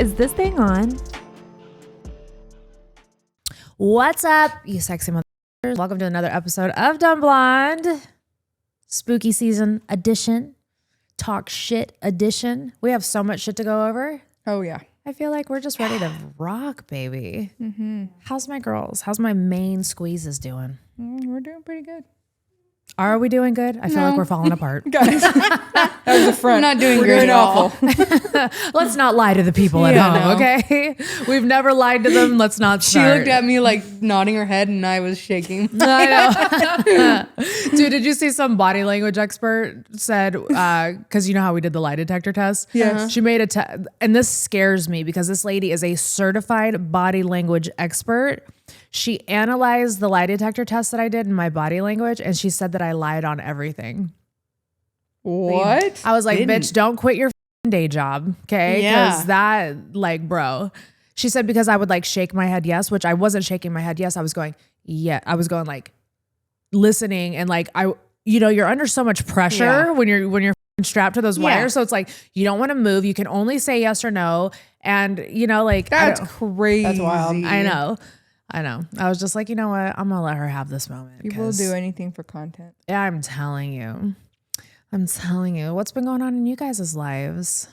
Is this thing on? What's up, you sexy motherfuckers? Welcome to another episode of Dumb Blonde. Spooky season edition. Talk shit edition. We have so much shit to go over. Oh, yeah. I feel like we're just ready to rock, baby. Mm-hmm. How's my girls? How's my main squeezes doing? We're doing pretty good. Are we doing good? I feel like we're falling apart. Guys, that was a front. We're not doing We're great doing at all. Awful. Let's not lie to the people at home, okay? We've never lied to them. Let's not She start. looked at me like nodding her head and I was shaking. I know. Dude, did you see some body language expert said, because you know how we did the lie detector test? Yes. She made a test, and this scares me because this lady is a certified body language expert. She analyzed the lie detector test that I did in my body language, and she said that I lied on everything. What? I was like, Didn't. bitch, don't quit your day job, okay? Yeah. Because that, like, bro. She said because I would like shake my head yes, which I wasn't shaking my head yes. I was going, yeah. I was going like listening and like you're under so much pressure when you're strapped to those wires. So it's like you don't want to move. You can only say yes or no. And like That's crazy. That's wild. I know. I was just like, you know what? I'm gonna let her have this moment. People will do anything for content. Yeah, I'm telling you. What's been going on in you guys' lives?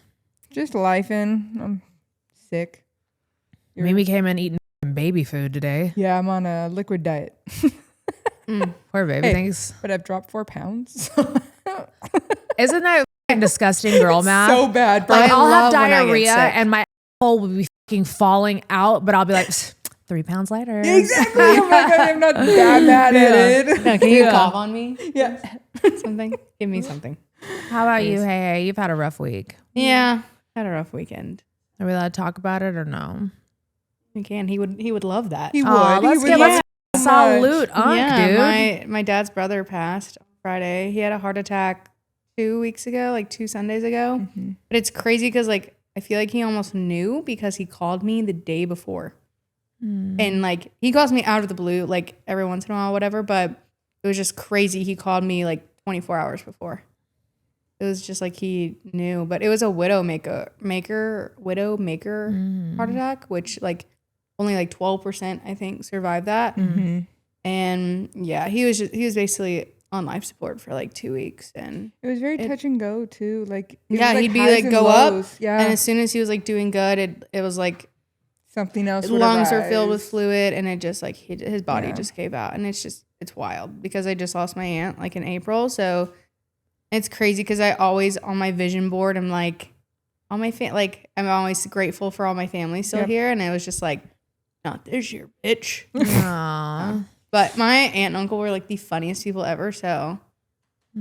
Just lifing. I'm sick. Mimi came in eating baby food today. Yeah, I'm on a liquid diet. Poor baby. Hey. Thanks. But I've dropped 4 pounds. Isn't that fucking disgusting, girl math? So bad, bro. Like I'll have love when I get diarrhea sick. and my asshole will be fucking falling out, but I'll be like 3 pounds lighter. Exactly. Oh my God, I'm not that mad at it. Can you cough on me? Yeah. Something? Give me something. How about you? Hey, you've had a rough week. Yeah. Had a rough weekend. Are we allowed to talk about it or no? You can. He would love that. He would. Oh, let's He give would us a so salute, much. dude. My dad's brother passed on Friday. He had a heart attack 2 weeks ago, like 2 Sundays ago. Mm-hmm. But it's crazy because like I feel like he almost knew because he called me the day before. And like he calls me out of the blue like every once in a while, whatever. But it was just crazy. He called me like 24 hours before. It was just like he knew. But it was a widowmaker heart attack, which like only like 12% I think survived that. Mm-hmm. And yeah, he was basically on life support for like 2 weeks. And It was very touch and go too. Like it yeah, was, he'd be highs like and go lows. up. Yeah. And as soon as he was like doing good, it was like Something else. his would lungs were filled arise. with fluid, and it just like his body Yeah. just gave out. And it's wild because I just lost my aunt like in April. So it's crazy because I always on my vision board, I'm like, all my I'm always grateful for all my family still Yep. here. And it was just like, not this year, bitch. Aw. But my aunt and uncle were like the funniest people ever. So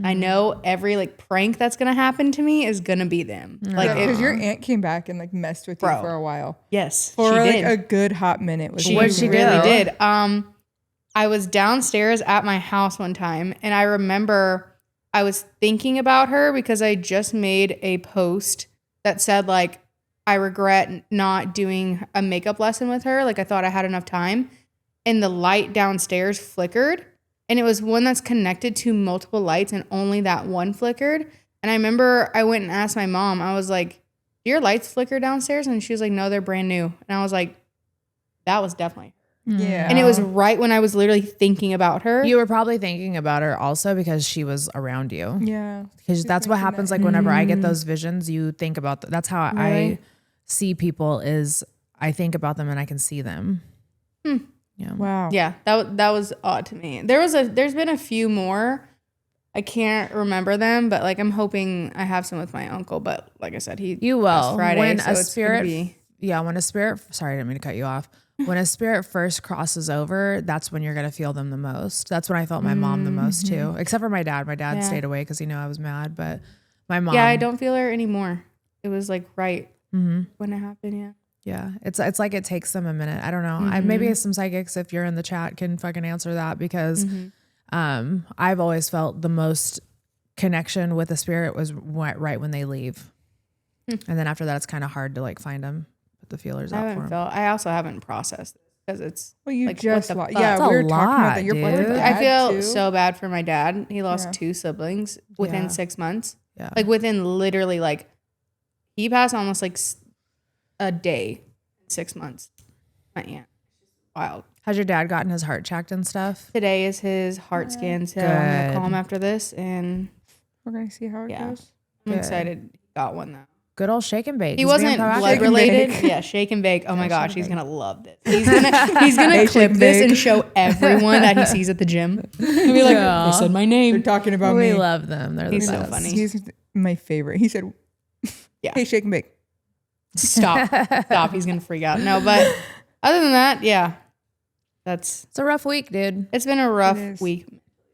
I know every like prank that's gonna happen to me is gonna be them. Like Because your aunt came back and like messed with you Bro. for a while. yes, For she like did. a good hot minute. She What'd she really do? did. I was downstairs at my house one time, and I remember I was thinking about her because I just made a post that said like I regret not doing a makeup lesson with her. Like I thought I had enough time, and the light downstairs flickered, and it was one that's connected to multiple lights, and only that one flickered. And I remember I went and asked my mom. I was like, "Do your lights flicker downstairs?" And she was like, "No, they're brand new." And I was like, "That was definitely." Yeah. And it was right when I was literally thinking about her. You were probably thinking about her also because she was around you. Yeah. Because that's what happens. Like whenever I get those visions, you think about that's how I Really? see people is I think about them and I can see them. Yeah. Wow. Yeah, that was odd to me. There's been a few more. I can't remember them, but like I'm hoping I have some with my uncle. But like I said, You will. passed Friday, When so a it's gonna spirit, be- when a spirit, sorry, I didn't mean to cut you off. When a spirit first crosses over, that's when you're going to feel them the most. That's when I felt my mom the most too, except for my dad. My dad stayed away because he knew I was mad, but my mom. Yeah, I don't feel her anymore. It was like right when it happened. Yeah. Yeah, it's like it takes them a minute. I don't know. Maybe some psychics, if you're in the chat, can fucking answer that because I've always felt the most connection with the spirit was right when they leave, and then after that, it's kind of hard to like find them, put the feelers out for them. I also haven't processed because it's Well, you like, just what the lost. fuck? Yeah, That's we a were talking about that. Your lot, brother dude. died I feel too. so bad for my dad. He lost Yeah. 2 siblings within Yeah. 6 months. Yeah. Like within literally like he passed almost like a day in 6 months. My aunt. Wild. Has your dad gotten his heart checked and stuff? Today is his heart scan, so I'm going to call him after this, and We're going to see how it goes. I'm excited he got one, though. Good old shake and bake. He wasn't blood related. Yeah, shake and bake. Oh my gosh, he's gonna love this. He's gonna clip this and show everyone that he sees at the gym. He'll be like, they said my name. They're talking about me. We love them. They're He's the so best. funny. He's my favorite. He said, hey, shake and bake. Stop. He's gonna freak out. No, but other than that, yeah. It's a rough week, dude. It's been a rough week.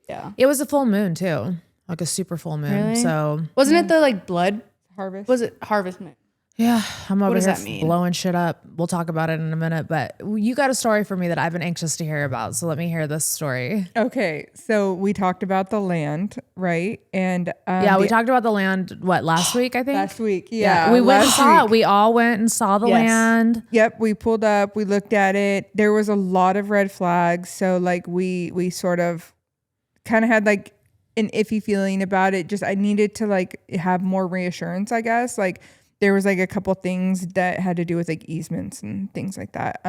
Yeah. It was a full moon too. Like a super full moon. Really? So wasn't it the like blood harvest? Was it harvest moon? Yeah, I'm over What does here that mean? blowing shit up. We'll talk about it in a minute, but you got a story for me that I've been anxious to hear about. So let me hear this story. Okay, so we talked about the land, right? And we talked about the land. What, last week? I think last week. Yeah, we went and saw week. it. We all went and saw the land. Yep, we pulled up. We looked at it. There was a lot of red flags. So like we sort of kind of had like an iffy feeling about it. Just I needed to like have more reassurance, I guess. Like there was like a couple things that had to do with like easements and things like that.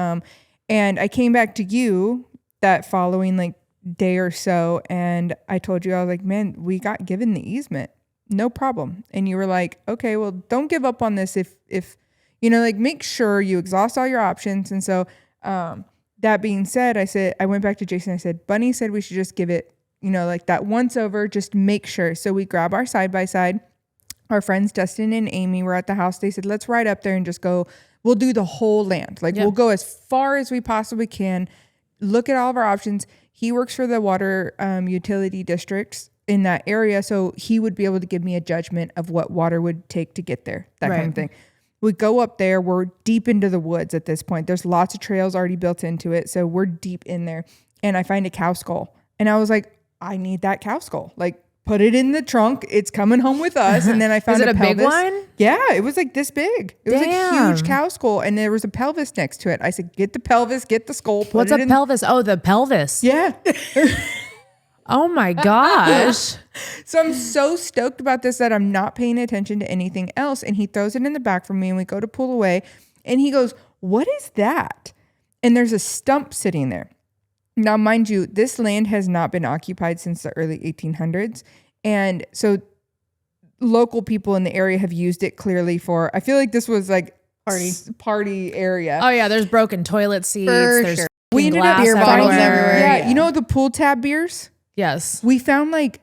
And I came back to you that following like day or so, and I told you, I was like, man, we got given the easement, no problem. And you were like, okay, well, don't give up on this. If you know, like make sure you exhaust all your options. And so that being said, I went back to Jason. I said, Bunnie said we should just give it, you know, like that once over, just make sure. So we grab our side by side. Our friends Dustin and Amy were at the house. They said, let's ride up there and just go. We'll do the whole land. Like we'll go as far as we possibly can. Look at all of our options. He works for the water utility districts in that area. So he would be able to give me a judgment of what water would take to get there, that kind of thing. We go up there. We're deep into the woods at this point. There's lots of trails already built into it. So we're deep in there. And I find a cow skull. And I was like, I need that cow skull. Like, put it in the trunk. It's coming home with us. And then I found a pelvis. big one? Yeah, it was like this big. It was like a huge cow skull. And there was a pelvis next to it. I said, get the pelvis, get the skull. What's a pelvis? Oh, the pelvis. Yeah. Oh my gosh. So I'm so stoked about this that I'm not paying attention to anything else. And he throws it in the back for me and we go to pull away. And he goes, what is that? And there's a stump sitting there. Now, mind you, this land has not been occupied since the early 1800s. And so local people in the area have used it clearly for, I feel like this was like party area. Oh yeah, there's broken toilet seats. There's we ended up beer bottles everywhere. Yeah, you know the pool tab beers? Yes. We found like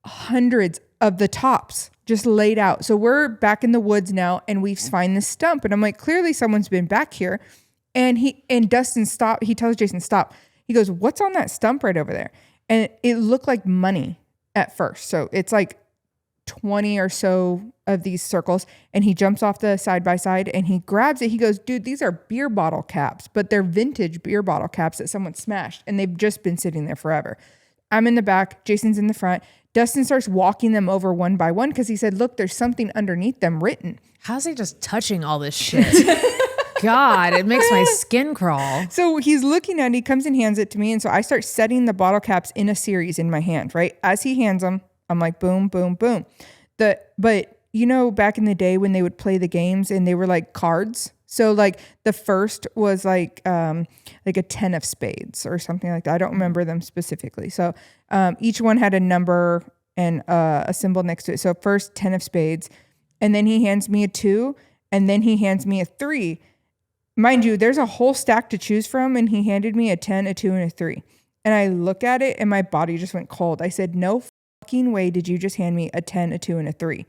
hundreds of the tops just laid out. So we're back in the woods now and we find this stump. And I'm like, clearly someone's been back here. And Dustin stopped. He tells Jason, stop. He goes, what's on that stump right over there? And it looked like money at first. So it's like 20 or so of these circles. And he jumps off the side by side and he grabs it. He goes, dude, these are beer bottle caps, but they're vintage beer bottle caps that someone smashed. And they've just been sitting there forever. I'm in the back. Jason's in the front. Dustin starts walking them over one by one because he said, look, there's something underneath them written. How's he just touching all this shit? God, it makes my skin crawl. So he's looking at it, he comes and hands it to me. And so I start setting the bottle caps in a series in my hand, right? As he hands them, I'm like, boom, boom, boom. But you know, back in the day when they would play the games and they were like cards. So like the first was like a 10 of spades or something like that. I don't remember them specifically. So each one had a number and a symbol next to it. So first 10 of spades. And then he hands me a 2. And then he hands me a 3. Mind you, there's a whole stack to choose from, and he handed me a 10, a 2, and a 3. And I look at it, and my body just went cold. I said, no fucking way did you just hand me a 10, a 2, and a 3.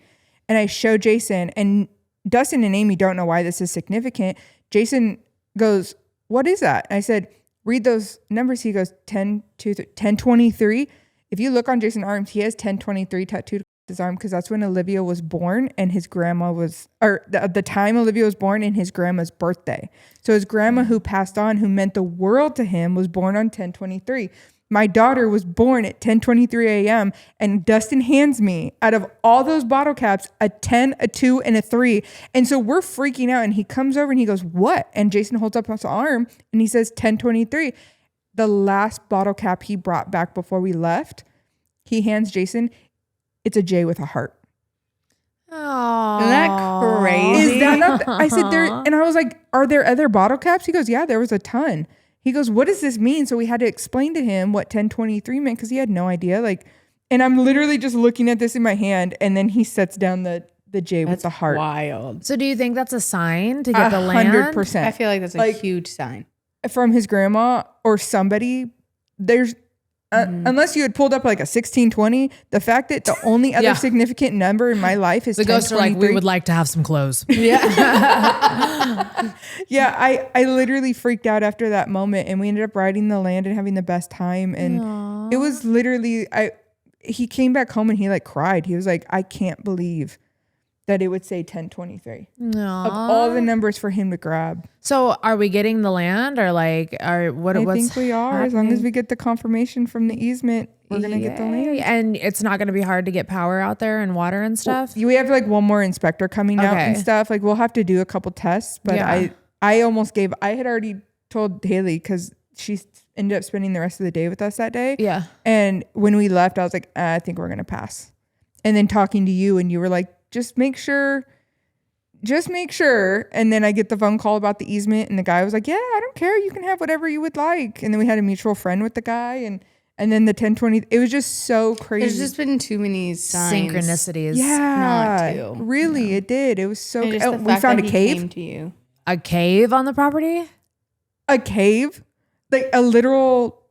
And I show Jason, and Dustin and Amy don't know why this is significant. Jason goes, what is that? And I said, read those numbers. He goes, 10, 2, 3, 1023. If you look on Jason's arms, he has 1023 tattooed his arm because that's when Olivia was born and his grandma was, or the time Olivia was born and his grandma's birthday. So his grandma who passed on, who meant the world to him, was born on 1023. My daughter was born at 10:23 a.m. and Dustin hands me, out of all those bottle caps, a 10, a 2, and a 3. And so we're freaking out and he comes over and he goes, what? And Jason holds up his arm and he says 1023. The last bottle cap he brought back before we left, he hands Jason, it's a J with a heart. Oh, Isn't that crazy? Is that not? I said there, and I was like, are there other bottle caps? He goes, yeah, there was a ton. He goes, what does this mean? So we had to explain to him what 1023 meant because he had no idea. Like, and I'm literally just looking at this in my hand, and then he sets down the J with the heart. Wild. So do you think that's a sign to get the land? 100%. I feel like that's a huge sign. From his grandma or somebody. There's unless you had pulled up like a 1620, the fact that the only other significant number in my life is The ghosts are like, we would like to have some clothes. Yeah. Yeah, I literally freaked out after that moment, and we ended up riding the land and having the best time. And it was literally, he came back home and he like cried. He was like, I can't believe that it would say 1023 of all the numbers for him to grab. So are we getting the land, or like, I think we are. As long as we get the confirmation from the easement, we're going to get the land. And it's not going to be hard to get power out there and water and stuff. We have like one more inspector coming out and stuff. Like we'll have to do a couple tests, but I almost gave, I had already told Haley because she ended up spending the rest of the day with us that day. Yeah. And when we left, I was like, I think we're going to pass. And then talking to you, and you were like, just make sure. And then I get the phone call about the easement, and the guy was like, yeah, I don't care. You can have whatever you would like. And then we had a mutual friend with the guy, and then the 1020, it was just so crazy. There's just been too many signs. Synchronicities. Yeah. Not to. Really, it did. It was so And just oh, the we fact found that a he cave. came to you. A cave on the property? A cave? Like a literal,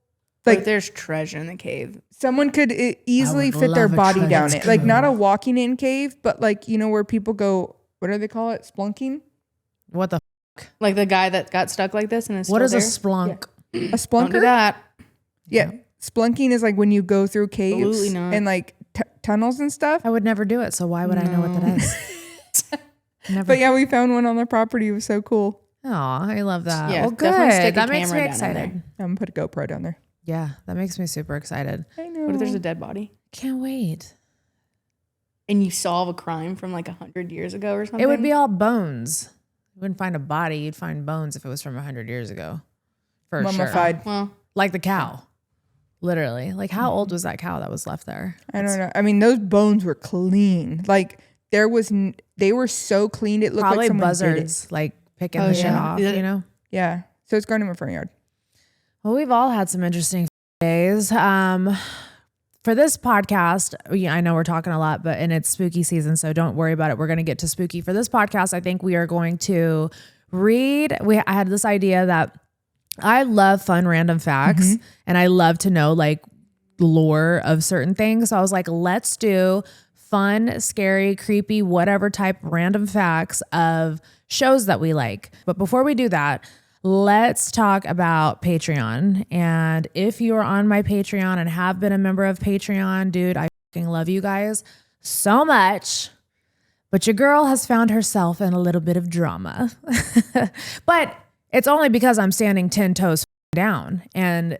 Like like there's treasure in the cave. someone could easily fit their love a body down treasure it. Like not a walking in cave, but like, you know, where people go, what do they call it? Splunking? What the? Like the guy that got stuck like this and is What is still a there. splunk? A Don't do splunker? that. Yeah. Splunking is like when you go through caves Absolutely not. and like tunnels and stuff. I would never do it. So why would I know what that is? Never. But yeah, we found one on the property. It was so cool. Oh, I love that. Yeah, Well, definitely stick good. a That makes me camera down in there. excited. I'm gonna put a GoPro down there. Yeah, that makes me super excited. I know. What if there's a dead body? Can't wait. And you solve a crime from like 100 years ago or something? It would be all bones. You wouldn't find a body. You'd find bones if it was from 100 years ago. For sure. Mummified. Well, Like the cow. Literally. Like how old was that cow that was left there? I don't know. I mean, those bones were clean. Like there was, they were so clean. It looked Probably like someone buzzards like picking Oh, the shit yeah. off, Yeah. you know? did it. Yeah. So it's going in my front yard. Well, we've all had some interesting days. For this podcast, I know we're talking a lot, and it's spooky season, so don't worry about it. We're going to get to spooky. For this podcast, I think we are going to read. I had this idea that I love fun random facts, and I love to know like lore of certain things. So I was like, let's do fun, scary, creepy, whatever type random facts of shows that we like. But before we do that, let's talk about Patreon. And if you're on my Patreon and have been a member of Patreon, dude, I fucking love you guys so much. But your girl has found herself in a little bit of drama. But it's only because I'm standing 10 toes down. And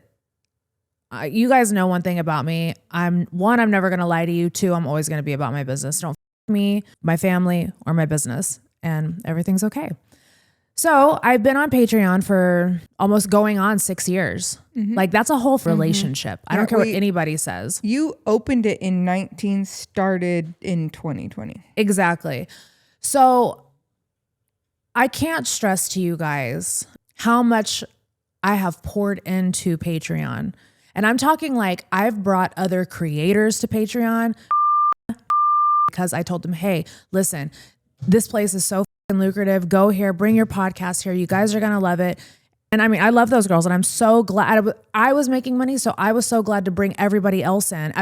you guys know one thing about me. I'm never going to lie to you. Two, I'm always going to be about my business. Don't me, my family, or my business. And everything's okay. So I've been on Patreon for almost going on 6 years. Like that's a whole relationship. I don't care what anybody says. You opened it in 19, started in 2020. Exactly. So I can't stress to you guys how much I have poured into Patreon. And I'm talking like I've brought other creators to Patreon because I told them, hey, listen, this place is so lucrative. Go here, bring your podcast here. You guys are going to love it. And I mean, I love those girls and I'm so glad I was making money. So I was so glad to bring everybody else in.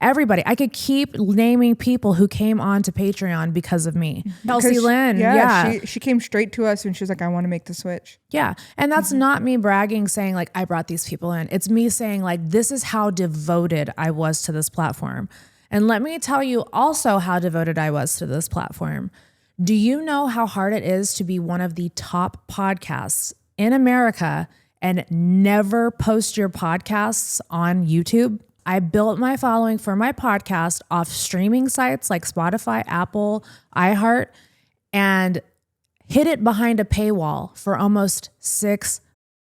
Everybody. I could keep naming people who came on to Patreon because of me. Kelsey Lynn. Yeah. She came straight to us and she was like, I want to make the switch. Yeah. And that's not me bragging, saying like, I brought these people in. It's me saying like, this is how devoted I was to this platform. And let me tell you also how devoted I was to this platform. Do you know how hard it is to be one of the top podcasts in America and never post your podcasts on YouTube? I built my following for my podcast off streaming sites like Spotify, Apple, iHeart, and hid it behind a paywall for almost 6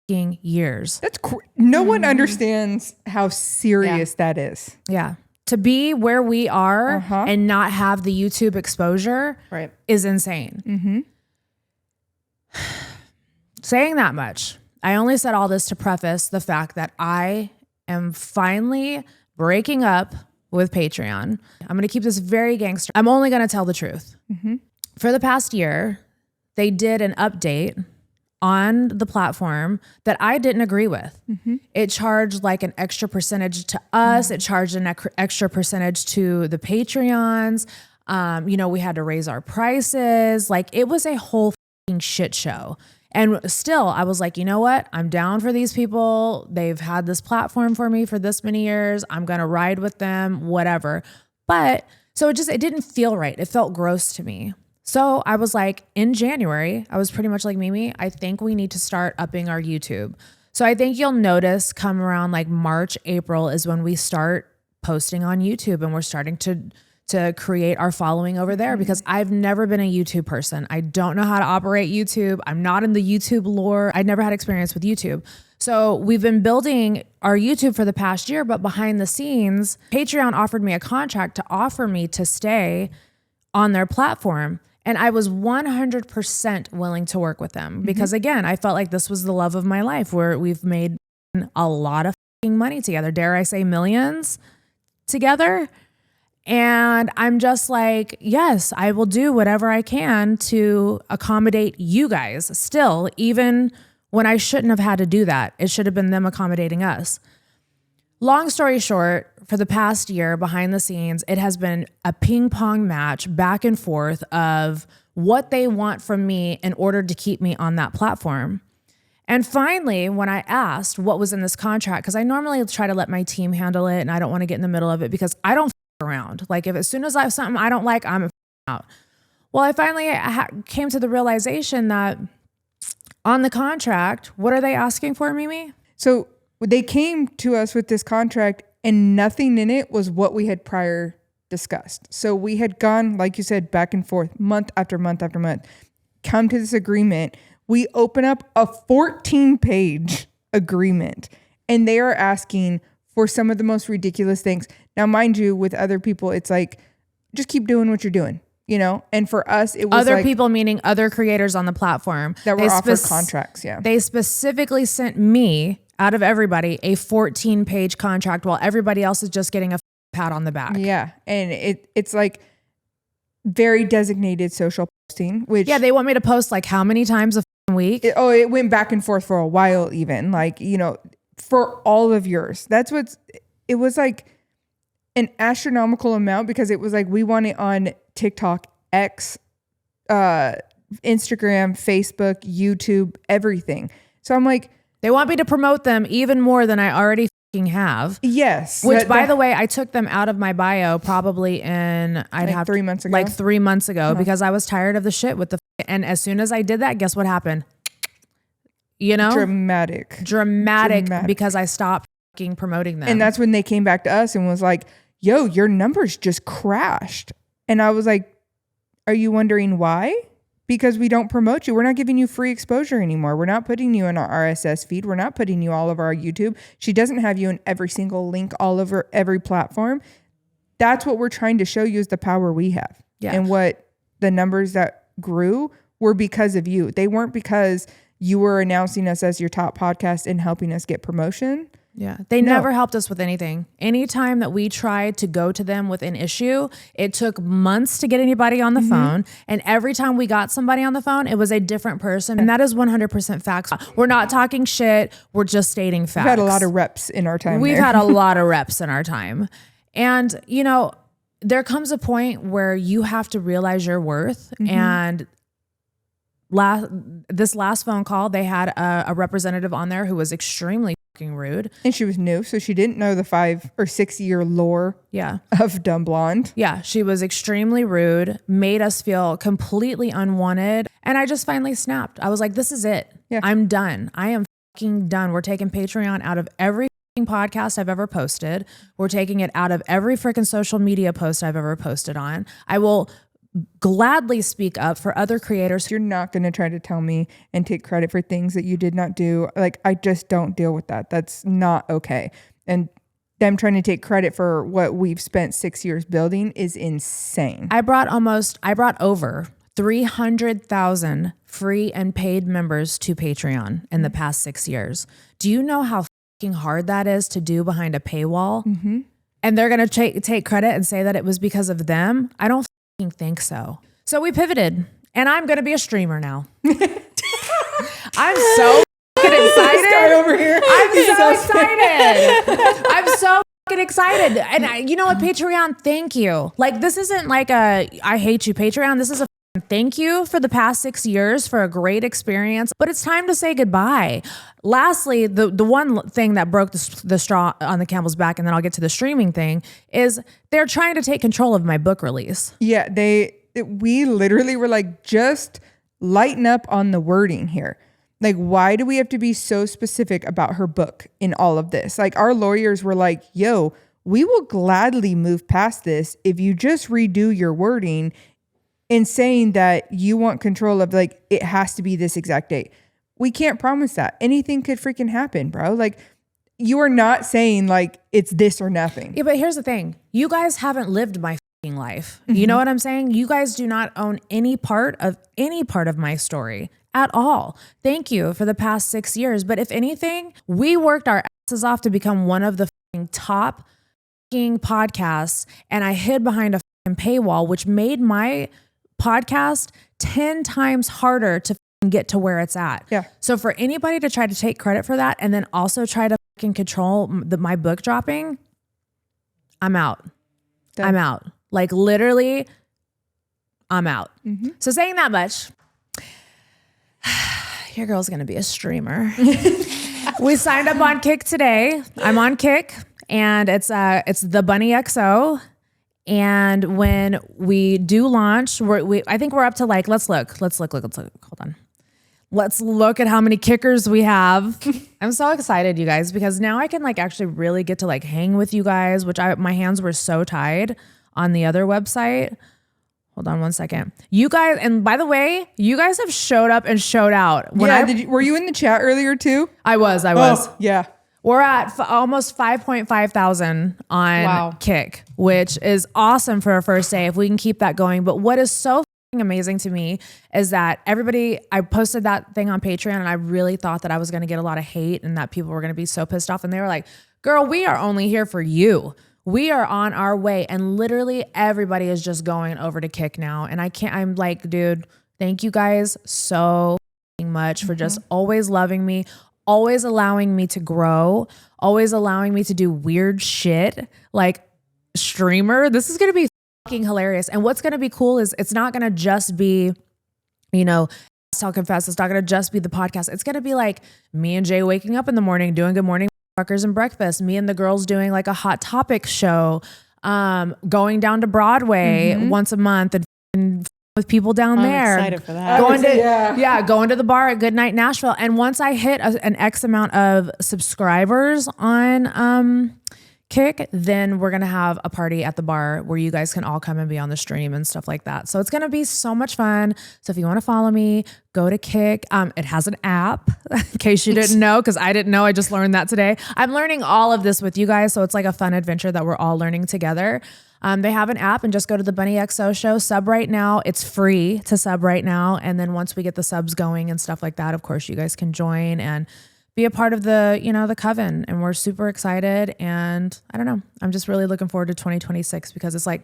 years. That's no one understands how serious that is. Yeah. To be where we are Uh-huh. and not have the YouTube exposure Right. is insane. Mm-hmm. Saying that much, I only said all this to preface the fact that I am finally breaking up with Patreon. I'm going to keep this very gangster. I'm only going to tell the truth. Mm-hmm. For the past year, they did an update on the platform that I didn't agree with. Mm-hmm. It charged like an extra percentage to us. It charged an extra percentage to the Patreons. We had to raise our prices. Like, it was a whole fucking shit show. And still, I was like, you know what? I'm down for these people. They've had this platform for me for this many years. I'm going to ride with them, whatever. But so it didn't feel right. It felt gross to me. So I was like, in January, I was pretty much like, Mimi, I think we need to start upping our YouTube. So I think you'll notice come around like March, April is when we start posting on YouTube, and we're starting to create our following over there, because I've never been a YouTube person. I don't know how to operate YouTube. I'm not in the YouTube lore. I never had experience with YouTube. So we've been building our YouTube for the past year, but behind the scenes, Patreon offered me a contract to offer me to stay on their platform. And I was 100% willing to work with them because, again, I felt like this was the love of my life, where we've made a lot of fucking money together. Dare I say millions together? And I'm just like, yes, I will do whatever I can to accommodate you guys still, even when I shouldn't have had to do that. It should have been them accommodating us. Long story short, for the past year behind the scenes, it has been a ping pong match back and forth of what they want from me in order to keep me on that platform. And finally, when I asked what was in this contract, because I normally try to let my team handle it and I don't want to get in the middle of it because I don't around. Like, if as soon as I have something I don't like, I'm out. Well, I finally came to the realization that on the contract, what are they asking for, Mimi? So they came to us with this contract and nothing in it was what we had prior discussed. So we had gone, like you said, back and forth, month after month after month, come to this agreement. We open up a 14-page agreement and they are asking for some of the most ridiculous things. Now, mind you, with other people, it's like, just keep doing what you're doing, you know? And for us, it was other people, meaning other creators on the platform that were offered contracts. Yeah. They specifically sent me, out of everybody, a 14-page contract while everybody else is just getting a pat on the back. Yeah. And it's like very designated social posting, which... Yeah, they want me to post like how many times a week? It went back and forth for a while even. Like, you know, for all of yours. It was like an astronomical amount because it was like we want it on TikTok, X, Instagram, Facebook, YouTube, everything. So I'm like... They want me to promote them even more than I already fucking have. Yes. Which, by the way, I took them out of my bio probably in... I'd have 3 months ago. Like 3 months ago because I was tired of the shit with the... And as soon as I did that, guess what happened? You know? Dramatic because I stopped fucking promoting them. And that's when they came back to us and was like, yo, your numbers just crashed. And I was like, are you wondering why? Because we don't promote you. We're not giving you free exposure anymore. We're not putting you in our RSS feed. We're not putting you all over our YouTube. She doesn't have you in every single link all over every platform. That's what we're trying to show you is the power we have. Yeah. And what the numbers that grew were because of you. They weren't because you were announcing us as your top podcast and helping us get promotion. Yeah. They never helped us with anything. Anytime that we tried to go to them with an issue, it took months to get anybody on the phone. And every time we got somebody on the phone, it was a different person. And that is 100% facts. We're not talking shit. We're just stating facts. We've had a lot of reps in our time. We've had a lot of reps in our time. And, you know, there comes a point where you have to realize your worth. And this last phone call, they had a representative on there who was extremely fucking rude. And she was new, so she didn't know the 5 or 6 year lore of Dumb Blonde. Yeah, she was extremely rude, made us feel completely unwanted. And I just finally snapped. I was like, this is it. Yeah. I'm done. I am fucking done. We're taking Patreon out of every podcast I've ever posted. We're taking it out of every freaking social media post I've ever posted on. I will gladly speak up for other creators. You're not going to try to tell me and take credit for things that you did not do. Like, I just don't deal with that. That's not okay. And them trying to take credit for what we've spent 6 years building is insane. I brought over 300,000 free and paid members to Patreon in the past 6 years. Do you know how fucking hard that is to do behind a paywall? Mm-hmm. And they're going to take credit and say that it was because of them? I don't fucking think so. So we pivoted, and I'm going to be a streamer now. I'm so fucking excited. This guy over here. I'm so excited. I'm so fucking excited. And you know what, Patreon, thank you. Like, this isn't like a I hate you Patreon. This is a thank you for the past 6 years for a great experience, but it's time to say goodbye. Lastly, the one thing that broke the straw on the camel's back, and then I'll get to the streaming thing, is they're trying to take control of my book release. Yeah, we literally were like, just lighten up on the wording here. Like, why do we have to be so specific about her book in all of this? Like, our lawyers were like, yo, we will gladly move past this if you just redo your wording in saying that you want control of, like, it has to be this exact date. We can't promise that. Anything could freaking happen, bro. Like, you are not saying like it's this or nothing. Yeah, but here's the thing. You guys haven't lived my fucking life. Mm-hmm. You know what I'm saying? You guys do not own any part of my story at all. Thank you for the past 6 years. But if anything, we worked our asses off to become one of the fucking top fucking podcasts, and I hid behind a fucking paywall, which made my podcast 10 times harder to get to where it's at. Yeah. So for anybody to try to take credit for that and then also try to fucking control my book dropping, I'm out. Done. I'm out. Like, literally, I'm out. Mm-hmm. So saying that much, your girl's going to be a streamer. We signed up on Kick today. I'm on Kick, and it's the BUNNIE Xo. And when we do launch, I think we're up to like, let's look. Hold on. Let's look at how many kickers we have. I'm so excited, you guys, because now I can like actually really get to like hang with you guys, which my hands were so tied on the other website. Hold on one second. You guys, and by the way, you guys have showed up and showed out. Were you in the chat earlier too? I was. Oh, yeah. We're at almost 5.5 thousand on Kick, which is awesome for our first day if we can keep that going. But what is so amazing to me is that I posted that thing on Patreon, and I really thought that I was going to get a lot of hate and that people were going to be so pissed off. And they were like, girl, we are only here for you. We are on our way. And literally everybody is just going over to Kick now. And I'm like, dude, thank you guys so much for just always loving me, always allowing me to grow, always allowing me to do weird shit like streamer. This is going to be fucking hilarious. And what's going to be cool is it's not going to just be, Tell Confess. It's not going to just be the podcast. It's going to be like me and Jay waking up in the morning, doing Good Morning Fuckers and breakfast. Me and the girls doing like a Hot Topic show, going down to Broadway once a month and with people down there. I'm excited for that. Going to the bar at Goodnight Nashville. And once I hit an X amount of subscribers on Kick, then we're going to have a party at the bar where you guys can all come and be on the stream and stuff like that. So it's going to be so much fun. So if you want to follow me, go to Kick. It has an app in case you didn't know, because I didn't know. I just learned that today. I'm learning all of this with you guys. So it's like a fun adventure that we're all learning together. They have an app, and just go to the BUNNIE Xo show. Sub right now. It's free to sub right now. And then once we get the subs going and stuff like that, of course, you guys can join and be a part of the Coven. And we're super excited. And I don't know, I'm just really looking forward to 2026 because it's like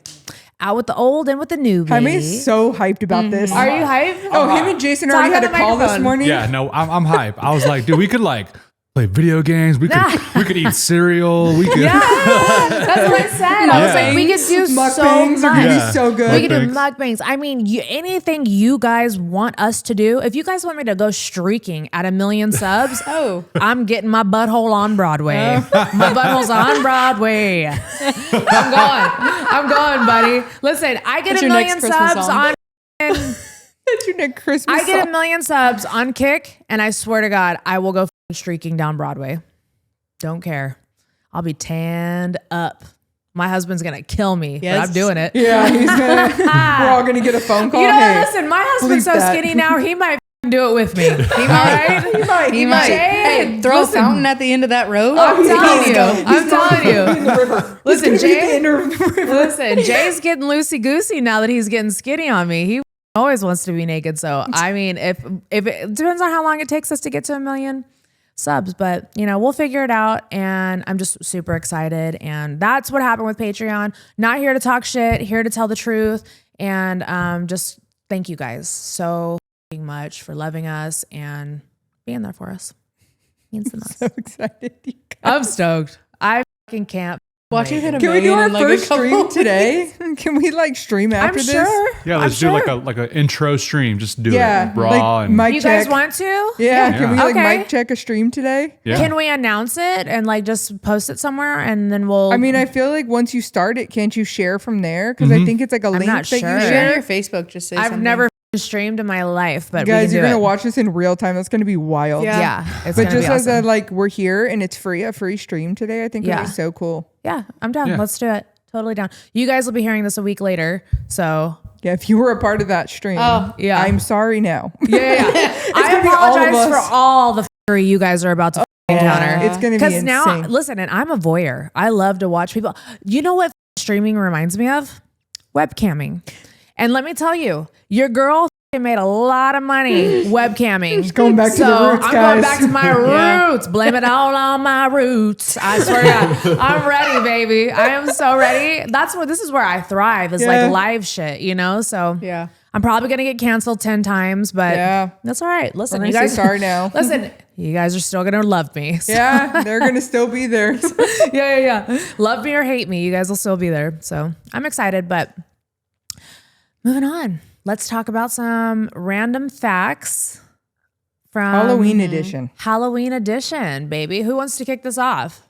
out with the old and with the new. Jaime's so hyped about this. Are you hyped? Oh, him and Jason already had a call this morning. Yeah, no, I'm hyped. I was like, dude, we could like play video games. We could eat cereal. We could. Yeah, that's what I said. I was like, we could do so much. Mukbangs are gonna be so good. We could do mukbangs. I mean, anything you guys want us to do. If you guys want me to go streaking at 1 million subs, I'm getting my butthole on Broadway. My butthole's on Broadway. I'm going, buddy. Listen, I get 1 million subs on. That's your next Christmas I get song. 1 million subs on Kick, and I swear to God, I will go streaking down Broadway. Don't care. I'll be tanned up. My husband's gonna kill me, but I'm doing it. Yeah, he's gonna. We're all gonna get a phone call. Listen, my husband's so that. skinny now. He might do it with me. He might. He might. Hey, throw a fountain at the end of that road. I'm telling you. Listen, Jay's getting loosey goosey now that he's getting skinny on me. He always wants to be naked. So I mean, if it depends on how long it takes us to get to 1 million subs, but we'll figure it out. And I'm just super excited. And that's what happened with Patreon. Not here to talk shit, here to tell the truth. And just thank you guys so much for loving us and being there for us. Means the most. So excited. I'm stoked. I fucking can't. Watch you hit a Can we million do our in like first a couple stream today? Can we stream after this? Sure. Yeah, let's do like a intro stream. Just do Yeah, it raw like and mic You check. guys want to? Yeah, can we Okay. mic check a stream today? yeah. Can we announce it and just post it somewhere and then we'll? I mean, I feel like once you start it, can't you share from there? Because I think it's like a link not that sure. you Share share. your Facebook. Just say I've something. never streamed in my life, but Guys, we can you're do gonna it. watch this in real time. That's gonna be wild. Yeah. It's But gonna just be as awesome. we're here and it's a free stream today, I think it'll Yeah. be so cool. Yeah, I'm down. Yeah. Let's do it. Totally down. You guys will be hearing this a week later, so Yeah, if you were a part of that stream, yeah. I'm sorry now. yeah. I gonna be all of apologize for us. all the fury you guys are about to encounter. It's gonna be Because insane. now, listen, and I'm a voyeur. I love to watch people. You know what streaming reminds me of? Webcamming. And let me tell you, your girl made a lot of money webcamming. Just going back to the roots, I'm guys. going back to my roots. Blame it all on my roots. I swear to God, I'm ready, baby. I am so ready. This is where I thrive, is Yeah. live shit, So Yeah. I'm probably gonna get canceled 10 times, but Yeah. that's all right. Listen, We're you gonna guys say sorry now. Listen, you guys are still gonna love me. So- Yeah, they're gonna still be there. yeah. Love me or hate me, you guys will still be there. So I'm excited, but moving on. Let's talk about some random facts from Halloween edition. Halloween edition, baby. Who wants to kick this off?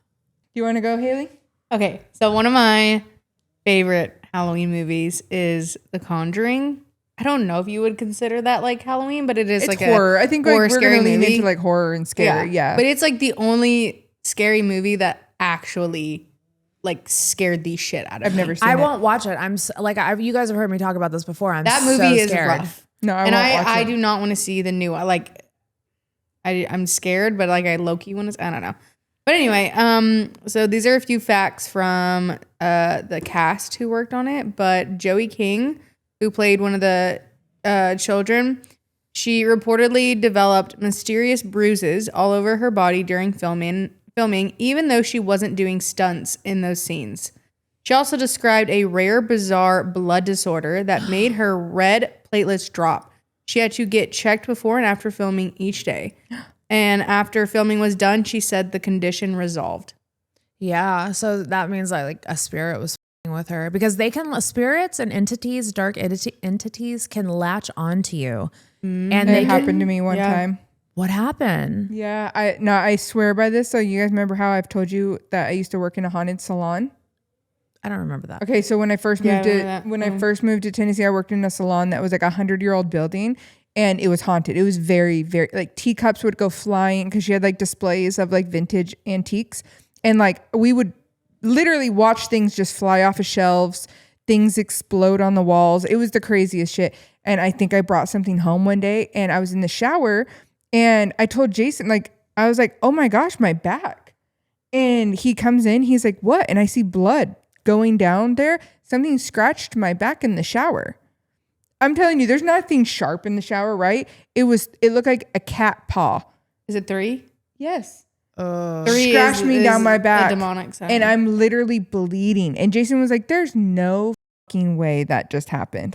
You want to go, Haley? Okay, so one of my favorite Halloween movies is The Conjuring. I don't know if you would consider that Halloween, but it is It's a horror. I think we're scary gonna lean movie. into horror and scary. Yeah. But it's the only scary movie that actually scared the shit out of I've me. never seen I it. won't watch it. You guys have heard me talk about this before. I'm That so movie is scared. rough. No, I and won't watch I it. do not want to see the new one. I'm scared, but I low-key want to. I don't know. But anyway, so these are a few facts from the cast who worked on it. But Joey King, who played one of the children, she reportedly developed mysterious bruises all over her body during filming, even though she wasn't doing stunts in those scenes. She also described a rare, bizarre blood disorder that made her red platelets drop. She had to get checked before and after filming each day. And after filming was done, she said the condition resolved. Yeah, so that means a spirit was f***ing with her, because spirits and entities, dark entities can latch onto you. And It happened to me one time. What happened? Yeah, I swear by this. So you guys remember how I've told you that I used to work in a haunted salon? I don't remember that. Okay, so when I first Yeah, I moved remember that. I first moved to Tennessee, I worked in a salon that was a 100-year-old building, and it was haunted. It was very, very teacups would go flying because she had displays of vintage antiques, and we would literally watch things just fly off of shelves, things explode on the walls. It was the craziest shit. And I think I brought something home one day, and I was in the shower, and I told Jason, I was like, oh my gosh, my back. And he comes in, he's like, what? And I see blood going down there. Something scratched my back in the shower. I'm telling you, there's nothing sharp in the shower, right? It looked like a cat paw. Is it 3? Yes. 3 Scratched me down my back. A demonic sign. And I'm literally bleeding. And Jason was like, there's no fucking way that just happened.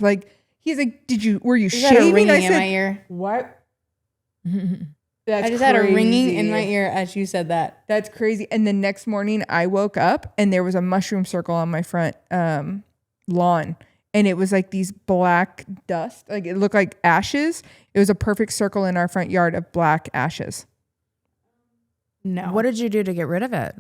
He's like, were you I just had a shaving? ringing I in said, my ear. what? That's I just had a ringing crazy. in my ear as you said that. That's crazy. And the next morning I woke up and there was a mushroom circle on my front lawn. And it was these black dust. It looked like ashes. It was a perfect circle in our front yard of black ashes. No. What did you do to get rid of it?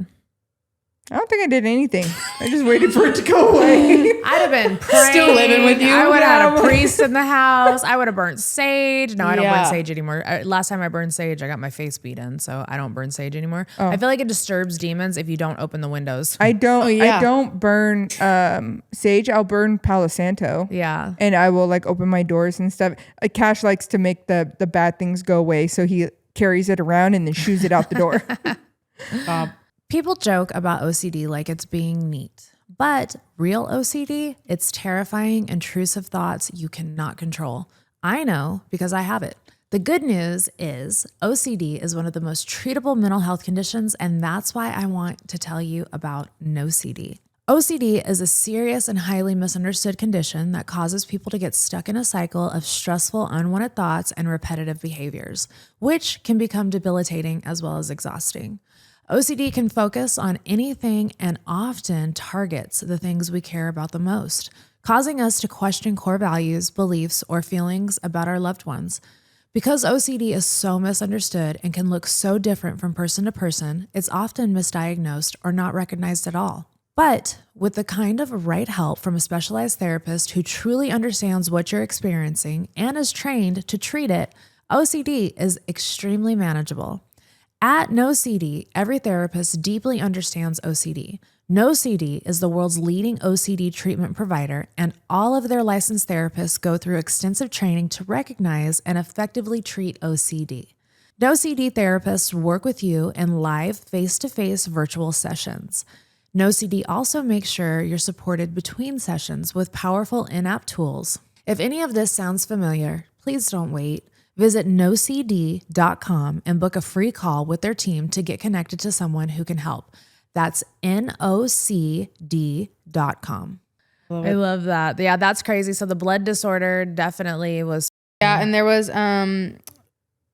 I don't think I did anything. I just waited for it to go away. I'd have been praying. Still living with you? I would have had Yeah. a priest in the house. I would have burnt sage. No, I don't burn Yeah. sage anymore. Last time I burned sage, I got my face beat in, so I don't burn sage anymore. I feel like it disturbs demons if you don't open the windows. I don't. yeah. I don't burn sage. I'll burn Palo Santo. Yeah. And I will like open my doors and stuff. Cash likes to make the bad things go away, so he carries it around and then shoos it out the door. People joke about OCD like it's being neat, but real OCD, it's terrifying, intrusive thoughts you cannot control. I know because I have it. The good news is OCD is one of the most treatable mental health conditions, and that's why I want to tell you about NoCD. OCD is a serious and highly misunderstood condition that causes people to get stuck in a cycle of stressful, unwanted thoughts and repetitive behaviors, which can become debilitating as well as exhausting. OCD can focus on anything and often targets the things we care about the most, causing us to question core values, beliefs, or feelings about our loved ones. Because OCD is so misunderstood and can look so different from person to person, it's often misdiagnosed or not recognized at all. But with the kind of right help from a specialized therapist who truly understands what you're experiencing and is trained to treat it, OCD is extremely manageable. At NoCD, every therapist deeply understands OCD. NoCD is the world's leading OCD treatment provider, and all of their licensed therapists go through extensive training to recognize and effectively treat OCD. NoCD therapists work with you in live, face-to-face virtual sessions. NoCD also makes sure you're supported between sessions with powerful in-app tools. If any of this sounds familiar, please don't wait. Visit nocd.com and book a free call with their team to get connected to someone who can help. That's nocd.com. I love that. Yeah, that's crazy. So the blood disorder definitely was. Yeah, and there was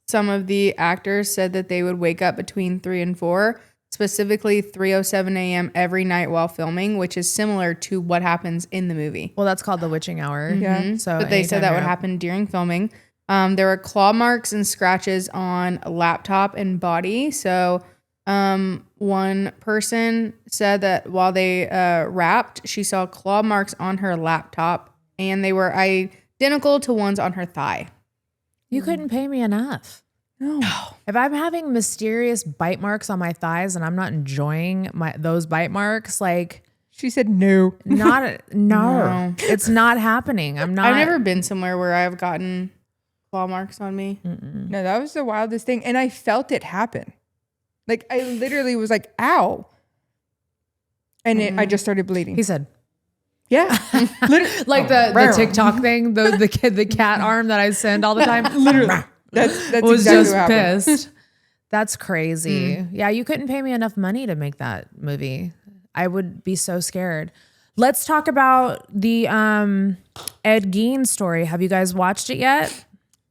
some of the actors said that they would wake up between 3 and 4, specifically 3:07 a.m. every night while filming, which is similar to what happens in the movie. Well, that's called the witching hour. Yeah. So But they said that anytime would you're up- happen during filming. There were claw marks and scratches on laptop and body. So one person said that while they wrapped, she saw claw marks on her laptop, and they were identical to ones on her thigh. You couldn't pay me enough. No. If I'm having mysterious bite marks on my thighs and I'm not enjoying those bite marks, like She said no. no, No. it's not happening. I'm not. I've never been somewhere where I've gotten claw marks on me. No, that was the wildest thing. And I felt it happen. Like I literally was like, ow. And I just started bleeding. He said, Yeah. Literally. like the TikTok thing, the cat arm that I send all the time. Literally. That's was exactly just what happened. pissed. That's crazy. Yeah, you couldn't pay me enough money to make that movie. I would be so scared. Let's talk about the Ed Gein story. Have you guys watched it yet?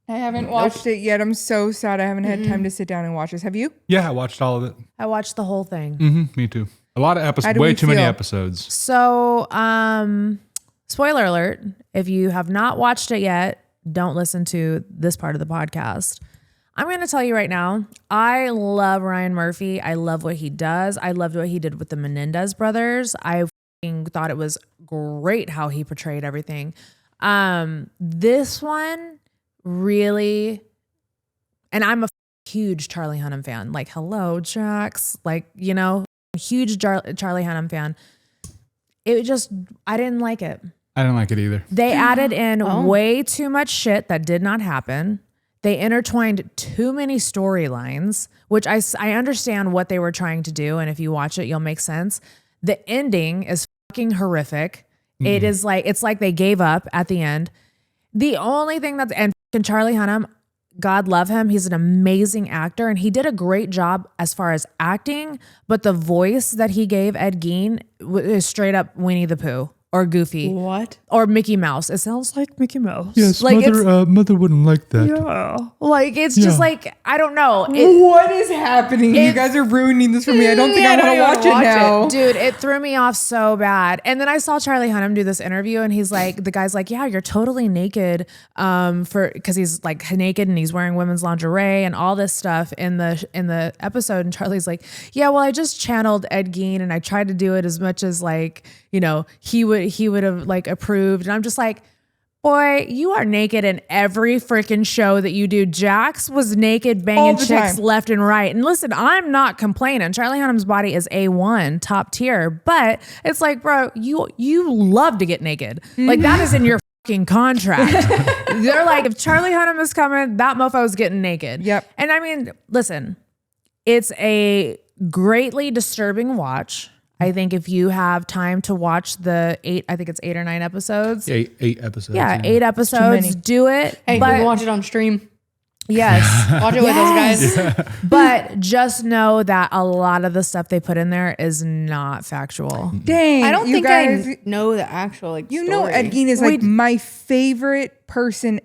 I haven't watched it yet. I'm so sad I haven't had time to sit down and watch this. Have you? Yeah, I watched all of it. I watched the whole thing. Me too. A lot of How episodes, do way we too many feel? episodes. So, spoiler alert, if you have not watched it yet, don't listen to this part of the podcast. I'm going to tell you right now, I love Ryan Murphy. I love what he does. I loved what he did with the Menendez brothers. I thought it was great how he portrayed everything. This one really, and I'm a huge Charlie Hunnam fan. Like, hello, Jax. Like, you know, huge Charlie Hunnam fan. It just, I didn't like it. I didn't like it either. They added in way too much shit that did not happen. They intertwined too many storylines, which I understand what they were trying to do. And if you watch it, you'll make sense. The ending is fucking horrific. It is like, it's like they gave up at the end. The only thing and fucking Charlie Hunnam, God love him. He's an amazing actor and he did a great job as far as acting, but the voice that he gave Ed Gein is straight up Winnie the Pooh. or Goofy What? or Mickey Mouse. It sounds like Mickey Mouse. Yes, like mother wouldn't like that. yeah. Like it's just like I don't know. What is happening? You guys are ruining this for me. I don't think I want to watch it now. Dude, it threw me off so bad. And then I saw Charlie Hunnam do this interview and he's like, the guy's like, yeah, you're totally naked because he's like naked and he's wearing women's lingerie and all this stuff in the episode. And Charlie's like, yeah, well, I just channeled Ed Gein and I tried to do it as much as like, you know, he would have like approved. And I'm just like, boy, you are naked in every freaking show that you do. Jax was naked banging chicks left and right. And listen, I'm not complaining. Charlie Hunnam's body is A1, top tier. But it's like, bro, you love to get naked. Like that is in your fucking contract. They're like, if Charlie Hunnam is coming, that mofo's getting naked. Yep. And I mean, listen, it's a greatly disturbing watch. I think if you have time to watch the 8 or 9 episodes. Yeah, 8 episodes. Yeah, 8 episodes. Do it. Hey, but, we can watch it on stream. Yes. Watch it with us, guys. But just know that a lot of the stuff they put in there is not factual. Dang. I don't you think guys, I know the actual like You story. know Ed Gein is like my favorite person.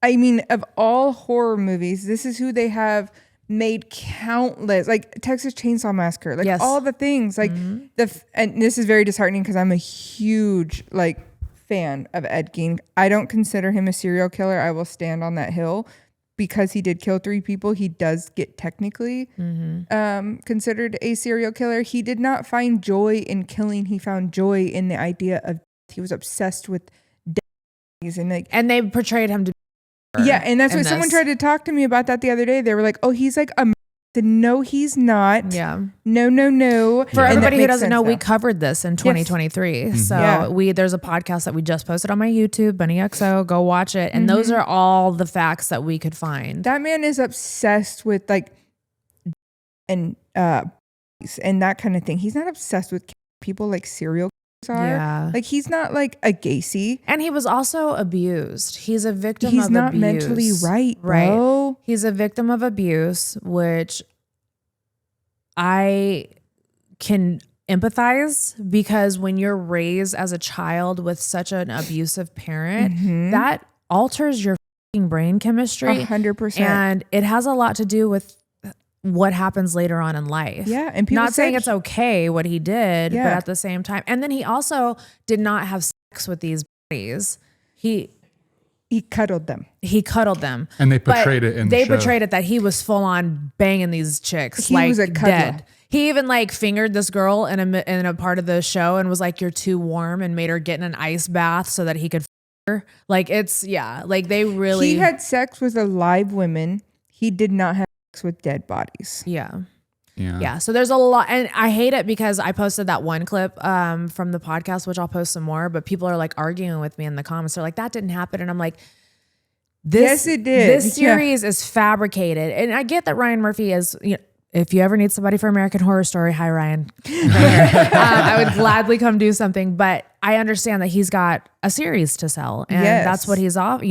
I mean, of all horror movies, this is who they have made countless, like Texas Chainsaw Massacre, like all the things, like and this is very disheartening because I'm a huge like fan of Ed Gein. I don't consider him a serial killer. I will stand on that hill because he did kill 3 people. He does get technically considered a serial killer. He did not find joy in killing. He found joy in the idea of he was obsessed with death and they portrayed him to yeah, and that's what someone tried to talk to me about that the other day. They were like, "Oh, he's like a." No, he's not. Yeah. No. For everybody who doesn't know, we covered this in 2023. Yes. So there's a podcast that we just posted on my YouTube, BUNNIE Xo. Go watch it. And those are all the facts that we could find. That man is obsessed with like and that kind of thing. He's not obsessed with people like serial are. Yeah. Like he's not like a Gacy. And he was also abused. He's a victim of abuse. He's not mentally right, bro. Right. He's a victim of abuse, which I can empathize because when you're raised as a child with such an abusive parent, that alters your fucking brain chemistry. 100%. And it has a lot to do with what happens later on in life. Yeah. And people not saying it's okay what he did, Yeah. but at the same time. And then he also did not have sex with these buddies. He cuddled them. He cuddled them. And they portrayed it in the show. They portrayed it that he was full on banging these chicks. He like was a cuddler. dead. He even like fingered this girl in a part of the show and was like, "You're too warm," and made her get in an ice bath so that he could f her. Like it's like they really. He had sex with alive women. He did not have sex with dead bodies. Yeah. So there's a lot, and I hate it because I posted that one clip from the podcast, which I'll post some more. But people are like arguing with me in the comments. They're like, "That didn't happen," and I'm like, yes, it did. This series is fabricated, and I get that Ryan Murphy is. If you ever need somebody for American Horror Story, hi Ryan. Right here. I would gladly come do something, but I understand that he's got a series to sell, and that's what he's off.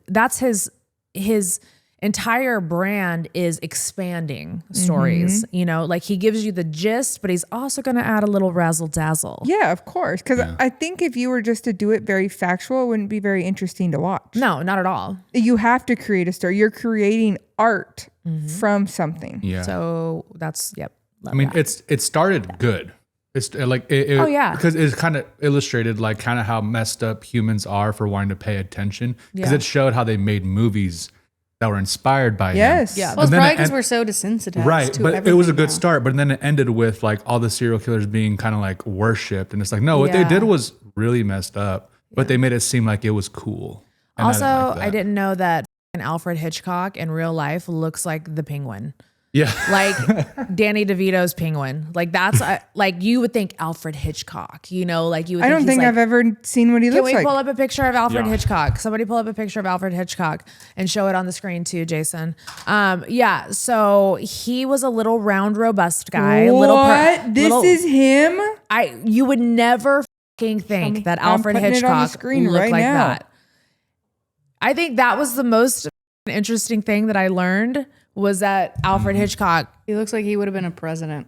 That's his entire brand is expanding stories. Like he gives you the gist, but he's also going to add a little razzle dazzle. Yeah, of course. Because I think if you were just to do it very factual, it wouldn't be very interesting to watch. No, not at all. You have to create a story. You're creating art from something. Yeah. So that's I mean, it started good. It's like because it's kind of illustrated like kind of how messed up humans are for wanting to pay attention. Because it showed how they made movies that were inspired by him. Yes. Yeah. Well, it's probably because we're so desensitized. Right. To But it was a good start. But then it ended with like all the serial killers being kind of like worshipped. And it's like, no, what they did was really messed up. But they made it seem like it was cool. And also, I didn't know that Alfred Hitchcock in real life looks like the Penguin. Yeah. Like Danny DeVito's Penguin. Like that's like you would think Alfred Hitchcock, like you would I don't think I've ever seen what he looks like. Can we pull up a picture of Alfred Hitchcock? Somebody pull up a picture of Alfred Hitchcock and show it on the screen too, Jason. So he was a little round, robust guy. What? This is him? You would never fucking think that Alfred Hitchcock looked like that. I think that was the most interesting thing that I learned was that Alfred Hitchcock. He looks like he would have been a president.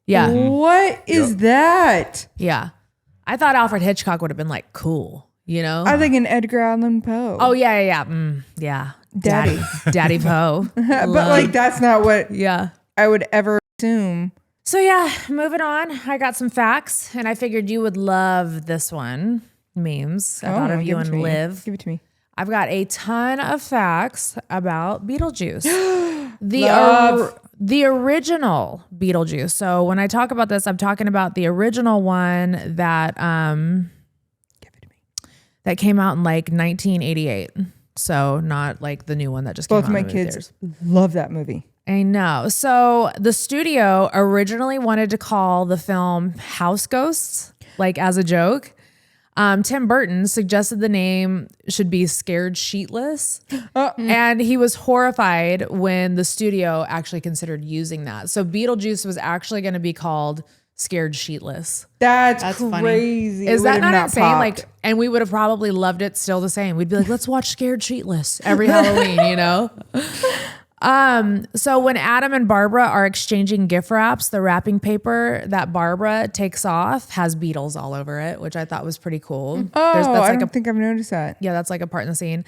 Yeah. What is that? Yeah. I thought Alfred Hitchcock would have been like cool, you know? I think an Edgar Allan Poe. Oh yeah. Daddy Poe. But like that's not what Yeah. I would ever assume. So yeah, moving on. I got some facts, and I figured you would love this one. Memes about of you give it to and me. Liv. Give it to me. I've got a ton of facts about Beetlejuice. The original Beetlejuice. So when I talk about this, I'm talking about the original one that Give it to me. that came out in like 1988. So not like the new one that just came out. Both of my in the movie kids theaters. love that movie. I know. So the studio originally wanted to call the film House Ghosts, like as a joke. Tim Burton suggested the name should be Scared Sheetless. And he was horrified when the studio actually considered using that. So Beetlejuice was actually going to be called Scared Sheetless. That's funny. crazy. Is It that would have not insane? popped. Like, and we would have probably loved it still the same. We'd be like, let's watch Scared Sheetless every Halloween, you know? So when Adam and Barbara are exchanging gift wraps, the wrapping paper that Barbara takes off has beetles all over it, which I thought was pretty cool. I don't think I've noticed that. Yeah, that's like a part in the scene.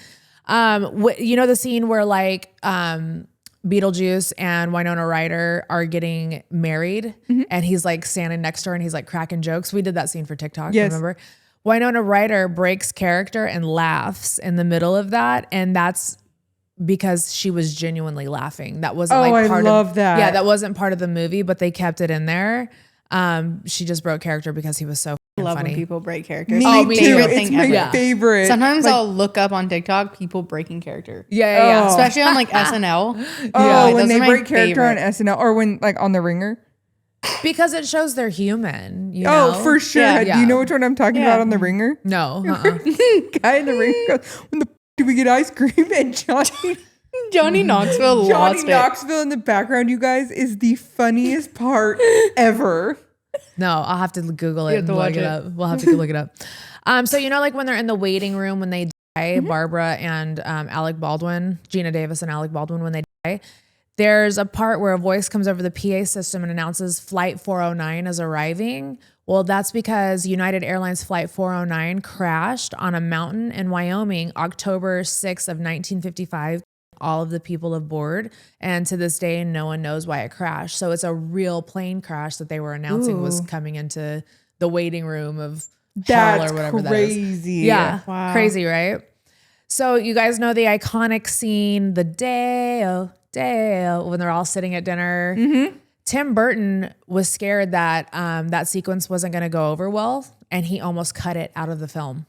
You know the scene where like Beetlejuice and Winona Ryder are getting married, and he's like standing next to her and he's like cracking jokes. We did that scene for TikTok. Yes. Remember? Winona Ryder breaks character and laughs in the middle of that, and that's because she was genuinely laughing. That wasn't like part of that. Yeah, that wasn't part of the movie, but they kept it in there. She just broke character because he was so I love funny. when people break characters. Me Oh, me too. too. It's my Yeah. favorite. Sometimes Like, I'll look up on TikTok people breaking character. Yeah. Especially on like SNL. when those they are my break character on favorite. SNL or when like on The Ringer. Because it shows they're human. You know? Oh, for sure. Yeah. Do you know which one I'm talking about on The Ringer? No. Guy in The Ringer goes, when the do we get ice cream? And Johnny Knoxville Johnny lost Knoxville in the background, you guys, is the funniest part ever. No, I'll have to Google it have and to look watch it it. up. We'll have to look it up. So you know, like when they're in the waiting room when they die, Barbara and Alec Baldwin, Gina Davis and Alec Baldwin, when they die, there's a part where a voice comes over the PA system and announces Flight 409 is arriving. Well, that's because United Airlines Flight 409 crashed on a mountain in Wyoming, October 6th of 1955. All of the people aboard, and to this day, no one knows why it crashed. So it's a real plane crash that they were announcing was coming into the waiting room of hell That's or whatever crazy. that is. Yeah, Wow. crazy, right? So you guys know the iconic scene, the Dale, when they're all sitting at dinner. Tim Burton was scared that that sequence wasn't going to go over well, and he almost cut it out of the film.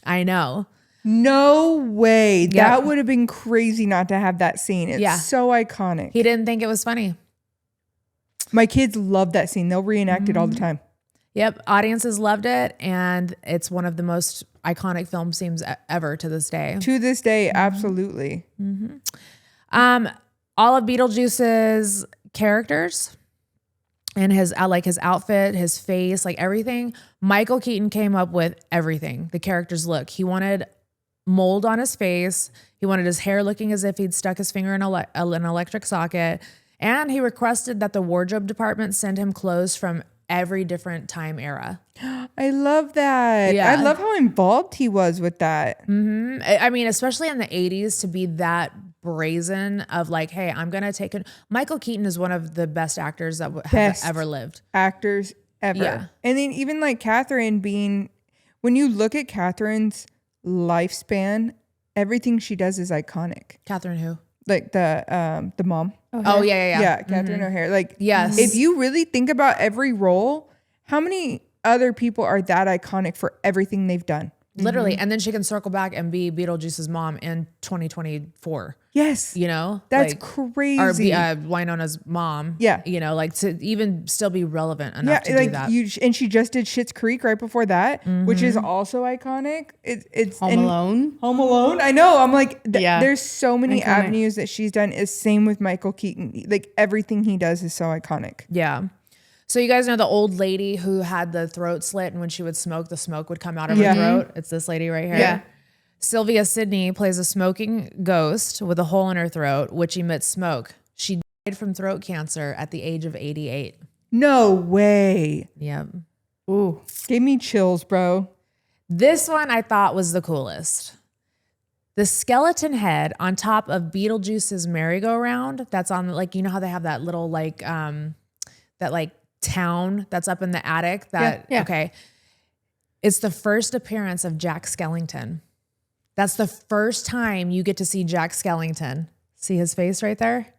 I know. No way. That would have been crazy not to have that scene. It's so iconic. He didn't think it was funny. My kids love that scene. They'll reenact it all the time. Yep, audiences loved it, and it's one of the most iconic film scenes ever to this day. To this day, absolutely. All of Beetlejuice's characters and his his outfit, his face, like everything, Michael Keaton came up with everything. The character's look. He wanted mold on his face. He wanted his hair looking as if he'd stuck his finger in an electric socket. And he requested that the wardrobe department send him clothes from every different time era. I love that. Yeah. I love how involved he was with that. I mean, especially in the 80s, to be that brazen of like, hey, I'm going to take it. Michael Keaton is one of the best actors that have Best. ever lived. Actors ever. Yeah. And then even like Catherine being, when you look at Catherine's lifespan, everything she does is iconic. Catherine who? Like the mom. Oh, yeah. Yeah, Catherine O'Hare. Like, Yes. if you really think about every role, how many other people are that iconic for everything they've done? Literally. And then she can circle back and be Beetlejuice's mom in 2024. Yes. You know? That's like, crazy. Or Winona's mom. Yeah. You know, like to even still be relevant enough to like do that. and she just did Schitt's Creek right before that, which is also iconic. It's Home Alone. Home Alone. I know. I'm like, Yeah. there's so many Iconic. avenues that she's done. Is same with Michael Keaton. Like everything he does is so iconic. Yeah. So you guys know the old lady who had the throat slit, and when she would smoke, the smoke would come out of her throat. It's this lady right here. Yeah. Sylvia Sidney plays a smoking ghost with a hole in her throat, which emits smoke. She died from throat cancer at the age of 88. No way. Yep. Ooh. Gave me chills, bro. This one I thought was the coolest. The skeleton head on top of Beetlejuice's merry-go-round that's on, like, you know how they have that little, like, that, like, town that's up in the attic? Yeah. Okay. It's the first appearance of Jack Skellington. That's the first time you get to see Jack Skellington. See his face right there?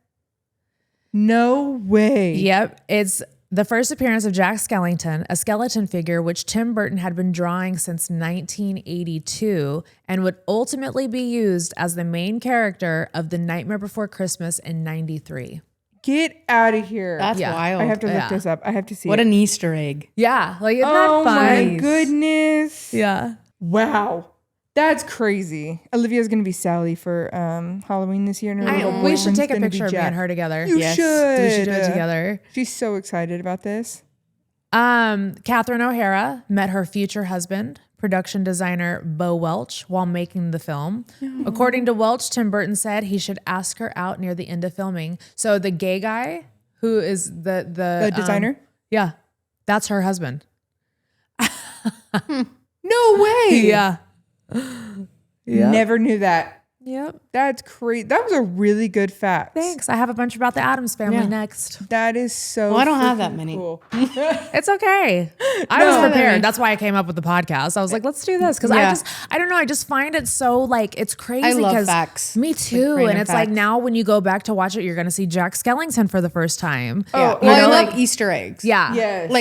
No way. Yep. It's the first appearance of Jack Skellington, a skeleton figure which Tim Burton had been drawing since 1982 and would ultimately be used as the main character of The Nightmare Before Christmas in 93. Get out of here. That's wild. I have to look this up. I have to see What it. an Easter egg. Yeah. Like, isn't Oh that fun? my goodness. Yeah. Wow. That's crazy. Olivia's going to be Sally for Halloween this year. And her little We should boyfriend's take a gonna be picture of me Jack. and her together. You Yes. should. We should do it together. She's so excited about this. Catherine O'Hara met her future husband, production designer Bo Welch, while making the film. According to Welch, Tim Burton said he should ask her out near the end of filming. So the gay guy who is the designer? Yeah. That's her husband. No way. Yeah. Never knew that. Yep. That's crazy. That was a really good fact. Thanks. I have a bunch about the Addams family Yeah. next. That is so Well, I don't have that freaking many. cool. It's okay. I was prepared. That's why I came up with the podcast. I was like, let's do this. Cause Yeah. I don't know. I just find it so like, it's crazy. I love 'cause facts. Me too. random And it's like facts. now when you go back to watch it, you're going to see Jack Skellington for the first time. Oh, Well, I know, love like- Easter eggs. Yeah. Yes.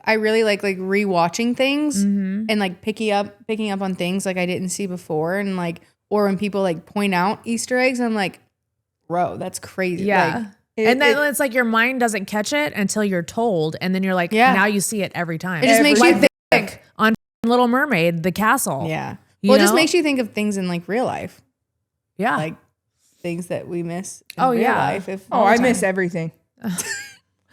I really like rewatching things and like picking up on things like I didn't see before, and like, or when people like point out Easter eggs, I'm like, bro, that's crazy. Yeah. Like, And then it's like your mind doesn't catch it until you're told. And then you're like, Yeah. now you see it every time. It just makes you think on Little Mermaid, the castle. yeah. You Well, it just know? makes you think of things in like real life, Yeah. like things that we miss in Oh, real yeah. life. I miss everything.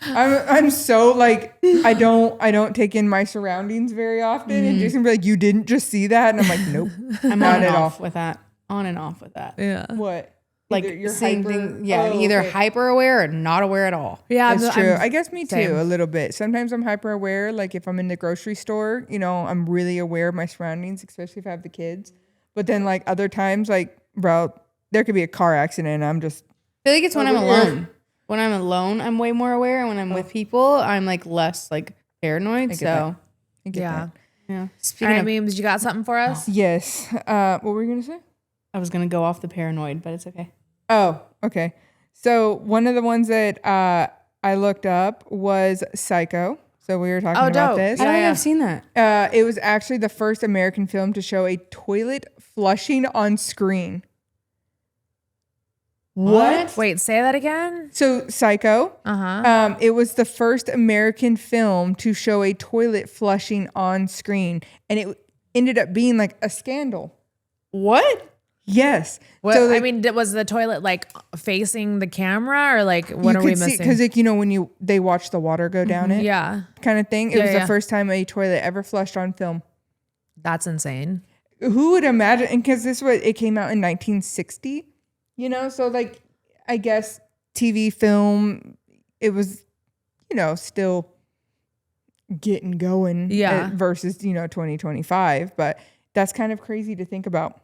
I'm so like I don't take in my surroundings very often, and Jason be like, "You didn't just see that," and I'm like, "Nope, I'm not on and at all." off with that. On and off with that. yeah. What? Like Either you're seeing hyper- things, yeah, Oh, either okay. hyper aware or not aware at all. Yeah. That's true. I guess me too, same. a little bit. Sometimes I'm hyper aware. Like if I'm in the grocery store, you know, I'm really aware of my surroundings, especially if I have the kids. But then like other times, like, bro, there could be a car accident and I'm just I feel like it's when I'm Over here. alone. When I'm alone, I'm way more aware, and when I'm with people, I'm like less like paranoid. get So I get Yeah. that. yeah. All Speaking right, of, memes, you got something for us? Yes. What were you gonna say? I was gonna go off the paranoid, but it's okay. Oh, okay. So one of the ones that I looked up was Psycho. So we were talking Oh, about dope. this. I don't think yeah. I've seen that. It was actually the first American film to show a toilet flushing on screen. What? Wait, say that again? So Psycho. Uh-huh. It was the first American film to show a toilet flushing on screen, and it ended up being like a scandal. What? Yes. What, So like, I mean, was the toilet like facing the camera or like what are we missing? Because like, you know, when they watch the water go down it Yeah. kind of thing. It was Yeah. the first time a toilet ever flushed on film. That's insane. Who would imagine? And because it came out in 1960, you know, so like I guess TV film, it was, you know, still getting going. Yeah. Versus 2025, but that's kind of crazy to think about.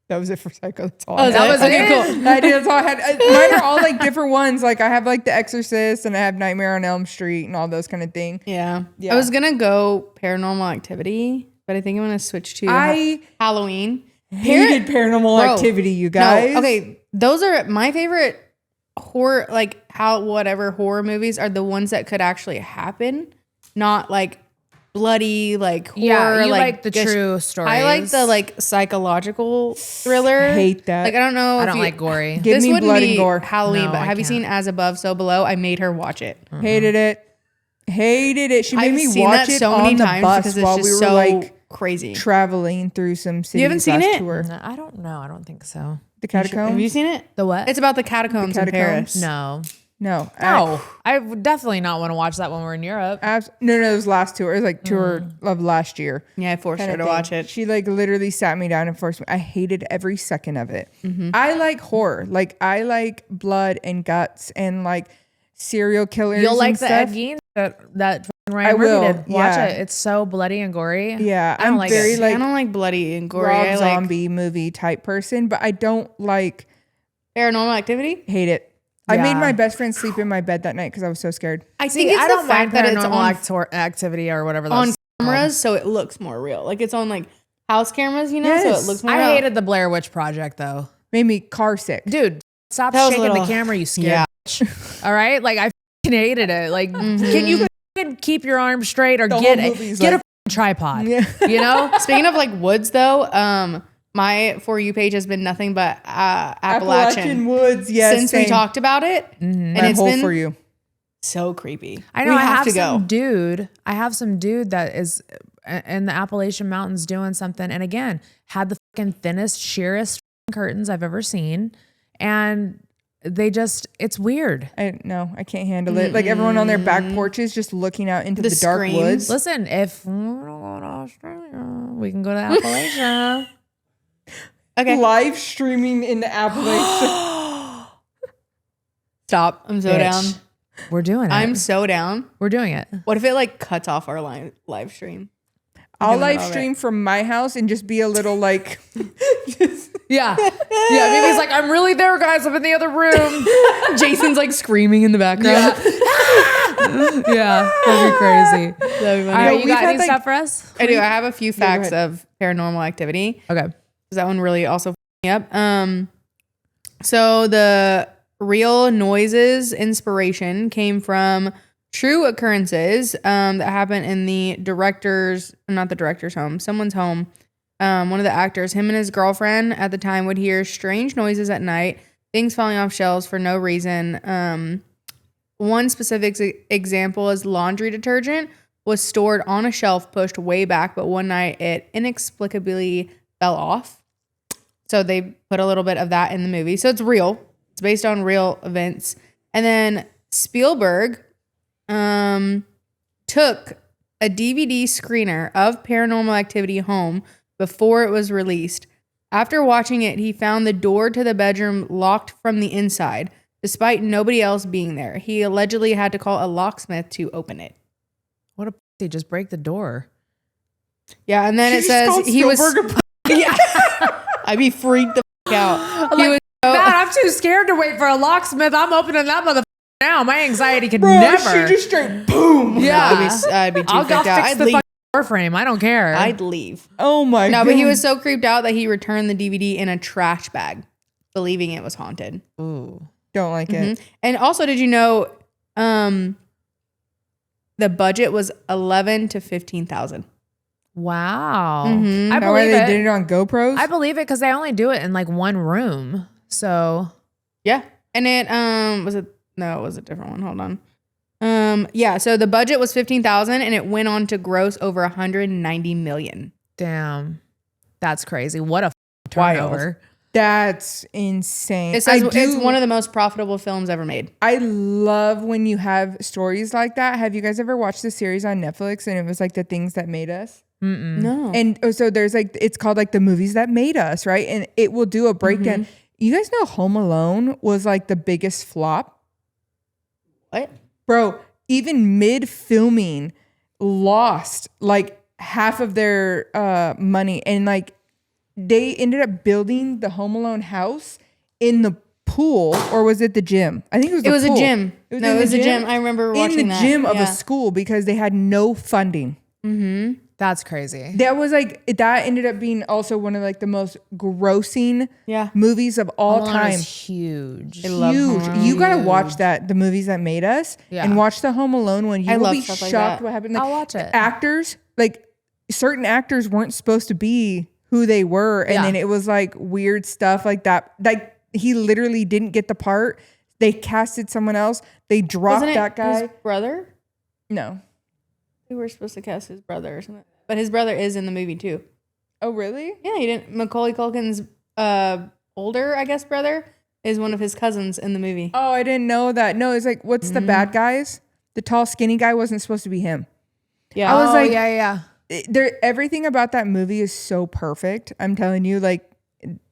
That was it for Psycho. That's all. I had. that was okay, it? cool. That's all I had. Mine are all like different ones. Like I have like The Exorcist and I have Nightmare on Elm Street and all those kind of things. Yeah. Yeah. I was gonna go Paranormal Activity, but I think I'm gonna switch to I Halloween. hated Paranormal Bro, Activity, you guys. No, okay, those are my favorite horror, like whatever horror movies are the ones that could actually happen, not like bloody, like horror. Yeah, you like the just- true stories. I like the like psychological thriller. Hate that. Like I don't know. I if don't you- like gory. Give this me wouldn't blood be and gore. Halloween, No, but I have you can't. seen As Above, So Below? I made her watch it. Hated it. Hated it. She made I've me seen watch that it so on many the times bus because it's while just we were so like crazy. traveling through some cities. haven't seen last it? Tour. No, I don't know. I don't think so. The Catacombs. Have you seen it? The what? It's about the catacombs in catacombs? Paris. No. No. I would definitely not want to watch that when we're in Europe. No, it was last tour. It was like tour of last year. Yeah, I forced kinda her to thing. watch it. She like literally sat me down and forced me. I hated every second of it. I like horror. Like I like blood and guts and like serial killers. You'll like and the stuff. Ed Gein that Ryan Murphy did. Watch it. It's so bloody and gory. Yeah, I don't like very it. like I don't like bloody and gory. Rob I like zombie movie type person, but I don't like Paranormal Activity. hate it. I Yeah. made my best friend sleep in my bed that night because I was so scared. I think it's I the don't mind fact that it's paranormal on activity or whatever on that's cameras, so it looks more real. Like it's on like house cameras, you know, so Yes. it looks more I real. hated the Blair Witch Project though. Made me car sick. Dude, stop That was shaking little- the camera, you scared Yeah. bitch. All right? Like I f***ing hated it. Like can you f***ing keep your arms straight or The get whole a movie's get a like- f***ing tripod? Yeah. You know? Speaking of like woods, though, my For You page has been nothing but Appalachian Woods, yes. since we talked about it, and My it's whole been For You. so creepy. I know We I have to some go. dude. I have some dude that is in the Appalachian Mountains doing something, and again had the fucking thinnest, sheerest fucking curtains I've ever seen, and they just it's weird. I can't handle it. Like everyone on their back porches just looking out into The the dark screams. woods. Listen, if we're going to Australia, we can go to Appalachia. Okay, Live streaming in Appalachia. stop. I'm so Bitch. down. We're doing it. I'm so down. We're doing it. What if it like cuts off our live stream? I'll doing it live all stream from my house and just be a little like Yeah. Yeah. Mimi's like, I'm really there, guys. I'm in the other room. Jason's like screaming in the background. Yeah. That'd be crazy. That'd be funny. All right. You we've got had, any like- stuff for us? I do. I have a few facts ahead. of Paranormal Activity. Okay. Because that one really also f***ed me up. So the real noises inspiration came from true occurrences that happened in not the director's home, someone's home. One of the actors, him and his girlfriend at the time would hear strange noises at night, things falling off shelves for no reason. One specific example is laundry detergent was stored on a shelf pushed way back, but one night it inexplicably fell off. So they put a little bit of that in the movie. So it's real. It's based on real events. And then Spielberg took a DVD screener of Paranormal Activity home before it was released. After watching it, he found the door to the bedroom locked from the inside, despite nobody else being there. He allegedly had to call a locksmith to open it. What a pussy. Just break the door. Yeah, and then it says he was. Yeah, I'd be freaked the f- out. He was God, I'm too scared to wait for a locksmith. I'm opening that motherfucker now. My anxiety could Bro, never. she just straight boom. Yeah. I'd be too I'll go freaked out. fix I'd the leave. fucking door frame. I don't care. I'd leave. Oh my god. No, but he was so creeped out that he returned the DVD in a trash bag, believing it was haunted. Ooh. Don't like it. And also, did you know the budget was $11,000 to $15,000? Wow. Mhm. I That way believe they it. did it on GoPros. I believe it because they only do it in like one room. So Yeah. And it it was a different one. Hold on. Yeah, so the budget was $15,000 and it went on to gross over $190 million. damn, that's crazy. What a Wild. turnover. That's insane. It says it's one of the most profitable films ever made. I love when you have stories like that. Have you guys ever watched the series on Netflix and it was like the things that made us? No. And so there's like, it's called like the movies that made us, right? And it will do a breakdown. You guys know Home Alone was like the biggest flop? What? Bro, even mid filming lost like half of their money. And like they ended up building the Home Alone house in the pool, or was it the gym? I think it was the It was pool. a gym. It was No, in it the was a gym? gym. I remember watching in the that. gym of Yeah. a school because they had no funding. That's crazy. That was like, that ended up being also one of like the most grossing Yeah. movies of all Home Alone time. is huge. love Home Huge. Alone. You gotta watch that, the movies that made us, Yeah. and watch the Home Alone one. You I will love be stuff like shocked that. what happened. Like, I'll watch it. Actors, like certain actors weren't supposed to be who they were, and Yeah. then it was like weird stuff like that. Like he literally didn't get the part. They casted someone else. They dropped Wasn't it that guy. his brother? No. We were supposed to cast his brother or something. But his brother is in the movie too. Oh really? Yeah, he didn't. Macaulay Culkin's older, I guess, brother is one of his cousins in the movie. Oh, I didn't know that. No, it's like, what's the bad guys? The tall, skinny guy wasn't supposed to be him. Yeah. I was like, yeah. Everything about that movie is so perfect. I'm telling you, like,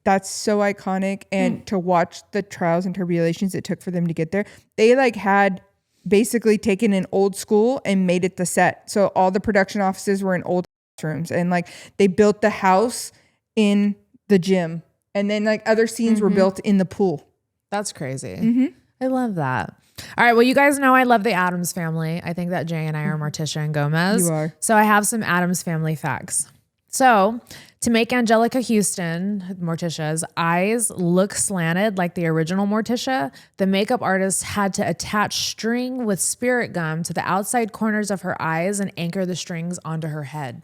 that's so iconic. And to watch the trials and tribulations it took for them to get there, they like had basically taken an old school and made it the set. So all the production offices were in old rooms, and like they built the house in the gym, and then like other scenes were built in the pool. That's crazy. I love that. All right. Well, you guys know I love the Addams family. I think that Jay and I are Morticia and Gomez. You are. So I have some Addams family facts. So to make Angelica Houston, Morticia's eyes look slanted like the original Morticia, the makeup artist had to attach string with spirit gum to the outside corners of her eyes and anchor the strings onto her head.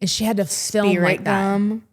And she had to film Spirit like that. gum.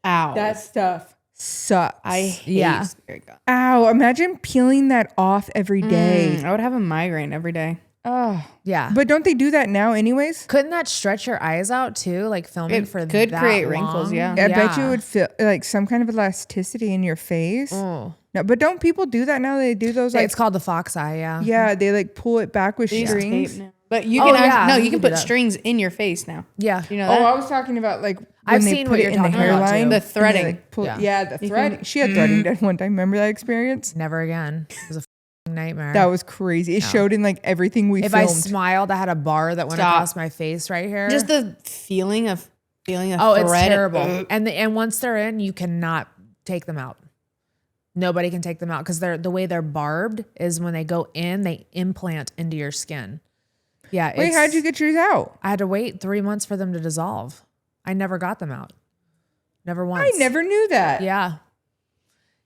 Ow. That stuff sucks. I hate spirit gum. Ow, imagine peeling that off every day. I would have a migraine every day. Oh, Yeah. but don't they do that now anyways? Couldn't that stretch your eyes out too? Like filming It for could that create long? wrinkles, yeah. I bet you would feel like some kind of elasticity in your face. Oh. No, but don't people do that now? They do those like, It's called the fox eye, yeah. yeah, they like pull it back with They use strings. tape now. But you Oh, can yeah, no, you you can can do put that. strings in your face now. Yeah. You know Oh, that? I was talking about like when I've they seen put what it you're in the talking about, hairline, too. The and they, threading. like, pull- Yeah. yeah, the threading. She had threading done one time. Remember that experience? Never again. It was a nightmare. That was crazy. It showed in like everything we if I filmed. smiled, I had a bar that went Stop. across my face right here. Just the feeling of a oh, thread. it's terrible. And once they're in, you cannot take them out. Nobody can take them out because the way they're barbed is when they go in, they implant into your skin. Yeah. Wait, how'd you get yours out? I had to wait 3 months for them to dissolve. I never got them out. Never once. I never knew that. Yeah.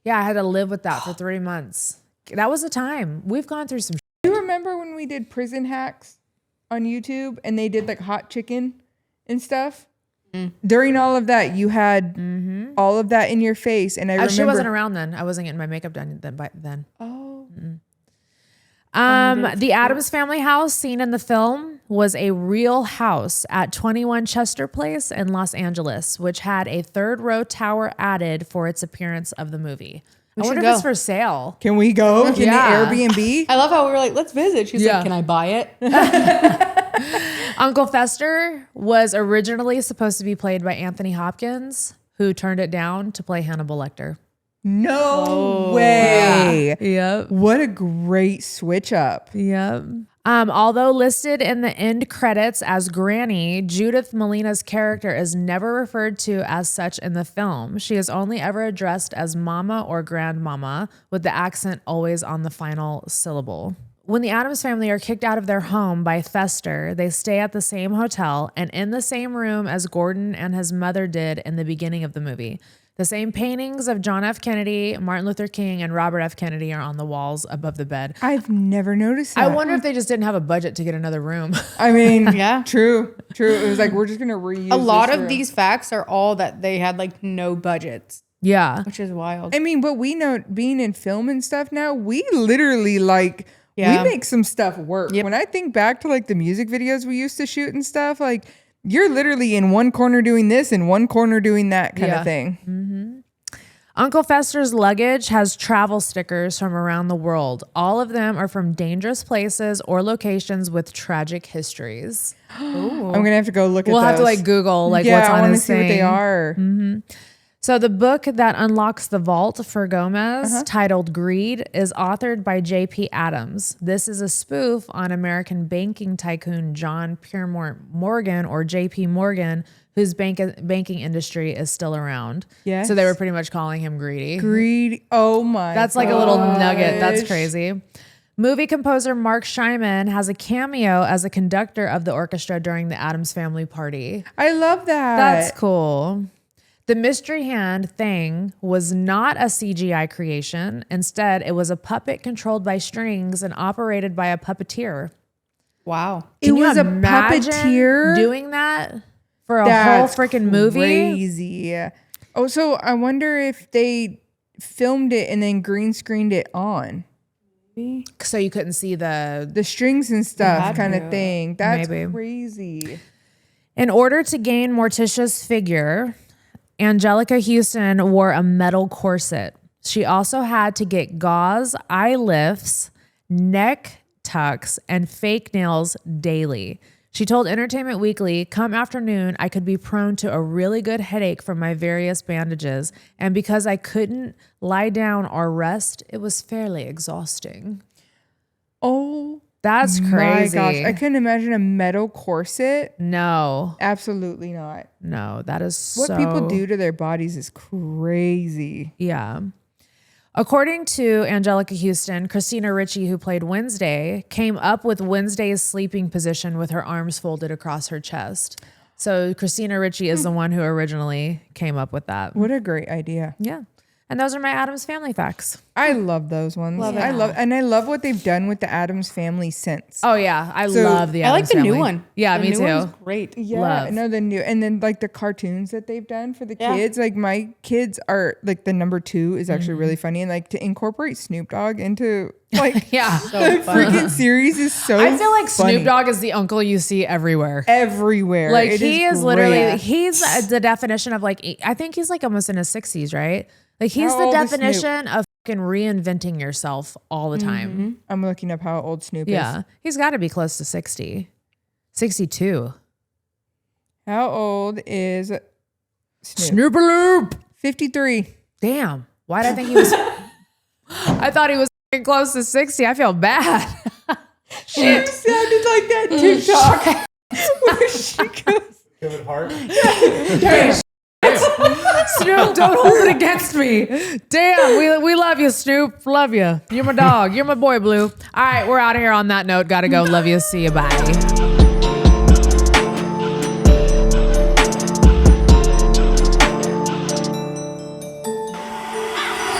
Yeah, I had to live with that for 3 months. That was a time. We've gone through some Do you remember when we did prison hacks on YouTube and they did like hot chicken and stuff? During all of that, you had all of that in your face, and I remember She wasn't around then. I wasn't getting my makeup done then. Oh, The Addams family house seen in the film was a real house at 21 Chester Place in Los Angeles, which had a third row tower added for its appearance of the movie. I should wonder if go. it's for sale. can we go? Can Yeah. the Airbnb? I love how we were like, let's visit. She's Yeah. like, can I buy it? Uncle Fester was originally supposed to be played by Anthony Hopkins, who turned it down to play Hannibal Lecter. No way. Yep. What a great switch up. Yep. Although listed in the end credits as Granny, Judith Malina's character is never referred to as such in the film. She is only ever addressed as Mama or Grandmama, with the accent always on the final syllable. When the Addams family are kicked out of their home by Fester, they stay at the same hotel and in the same room as Gordon and his mother did in the beginning of the movie. The same paintings of John F. Kennedy, Martin Luther King, and Robert F. Kennedy are on the walls above the bed. I've never noticed that. I wonder if they just didn't have a budget to get another room. I mean, Yeah. true. It was like, we're just going to reuse A lot this of room. these facts are all that they had like no budgets, Yeah. which is wild. I mean, but we know being in film and stuff now, we literally like, Yeah. we make some stuff work. Yep. When I think back to like the music videos we used to shoot and stuff, like you're literally in one corner doing this and one corner doing that kind Yeah. of thing. Uncle Fester's luggage has travel stickers from around the world. All of them are from dangerous places or locations with tragic histories. I'm going to have to go look at We'll have to those. like Google like yeah, what's I on want to his see what they thing. are. So the book that unlocks the vault for Gomez, titled Greed, is authored by J.P. Addams. This is a spoof on American banking tycoon John Piermont Morgan, or J.P. Morgan, whose banking industry is still around. Yes. So they were pretty much calling him greedy. Greed. Oh my. That's like a little nugget. That's gosh. crazy. Movie composer Mark Scheinman has a cameo as a conductor of the orchestra during the Addams family party. I love that. That's cool. The mystery hand thing was not a CGI creation. Instead, it was a puppet controlled by strings and operated by a puppeteer. Wow. It Can you was a imagine puppeteer doing that for a That's whole freaking movie. Crazy. Oh, so I wonder if they filmed it and then green screened it on So you couldn't see the. the strings and stuff, had kind to. of thing. That's Maybe. crazy. In order to gain Morticia's figure, Angelica Houston wore a metal corset. She also had to get gauze, eye lifts, neck tucks, and fake nails daily. She told Entertainment Weekly, come afternoon, I could be prone to a really good headache from my various bandages. And because I couldn't lie down or rest, it was fairly exhausting. Oh, that's crazy. My gosh. I couldn't imagine a metal corset. No. Absolutely not. No, that is what people do to their bodies is crazy. Yeah. According to Angelica Houston, Christina Ricci, who played Wednesday, came up with Wednesday's sleeping position with her arms folded across her chest. So Christina Ricci is the one who originally came up with that. What a great idea. Yeah. And those are my Addams Family facts. I love those ones. I love what they've done with the Addams Family since. Oh yeah, I love the Addams Family. I like the new one. Yeah, the me new too. One's great. Yeah, no, the new, and then like the cartoons that they've done for the kids. Like my kids are like the number 2 is actually really funny, and like to incorporate Snoop Dogg into like yeah, the freaking series is so. I feel like funny. Snoop Dogg is the uncle you see everywhere. Everywhere, Like he is literally he's the definition of like I think he's like almost in his 60s, right? Like he's the definition of fucking reinventing yourself all the time. Mm-hmm. I'm looking up how old Snoop is. Yeah, he's got to be close to 60, 62. How old is Snoop? Snoopaloop. 53. Damn. Why did I think he was? I thought he was close to 60. I feel bad. Shit. You sounded like that TikTok. Where she goes. Kevin Hart. Snoop, don't hold it against me. Damn, we love you, Snoop. Love you. You're my dog. You're my boy, Blue. All right, we're out of here on that note. Gotta go. Love you. See you. Bye.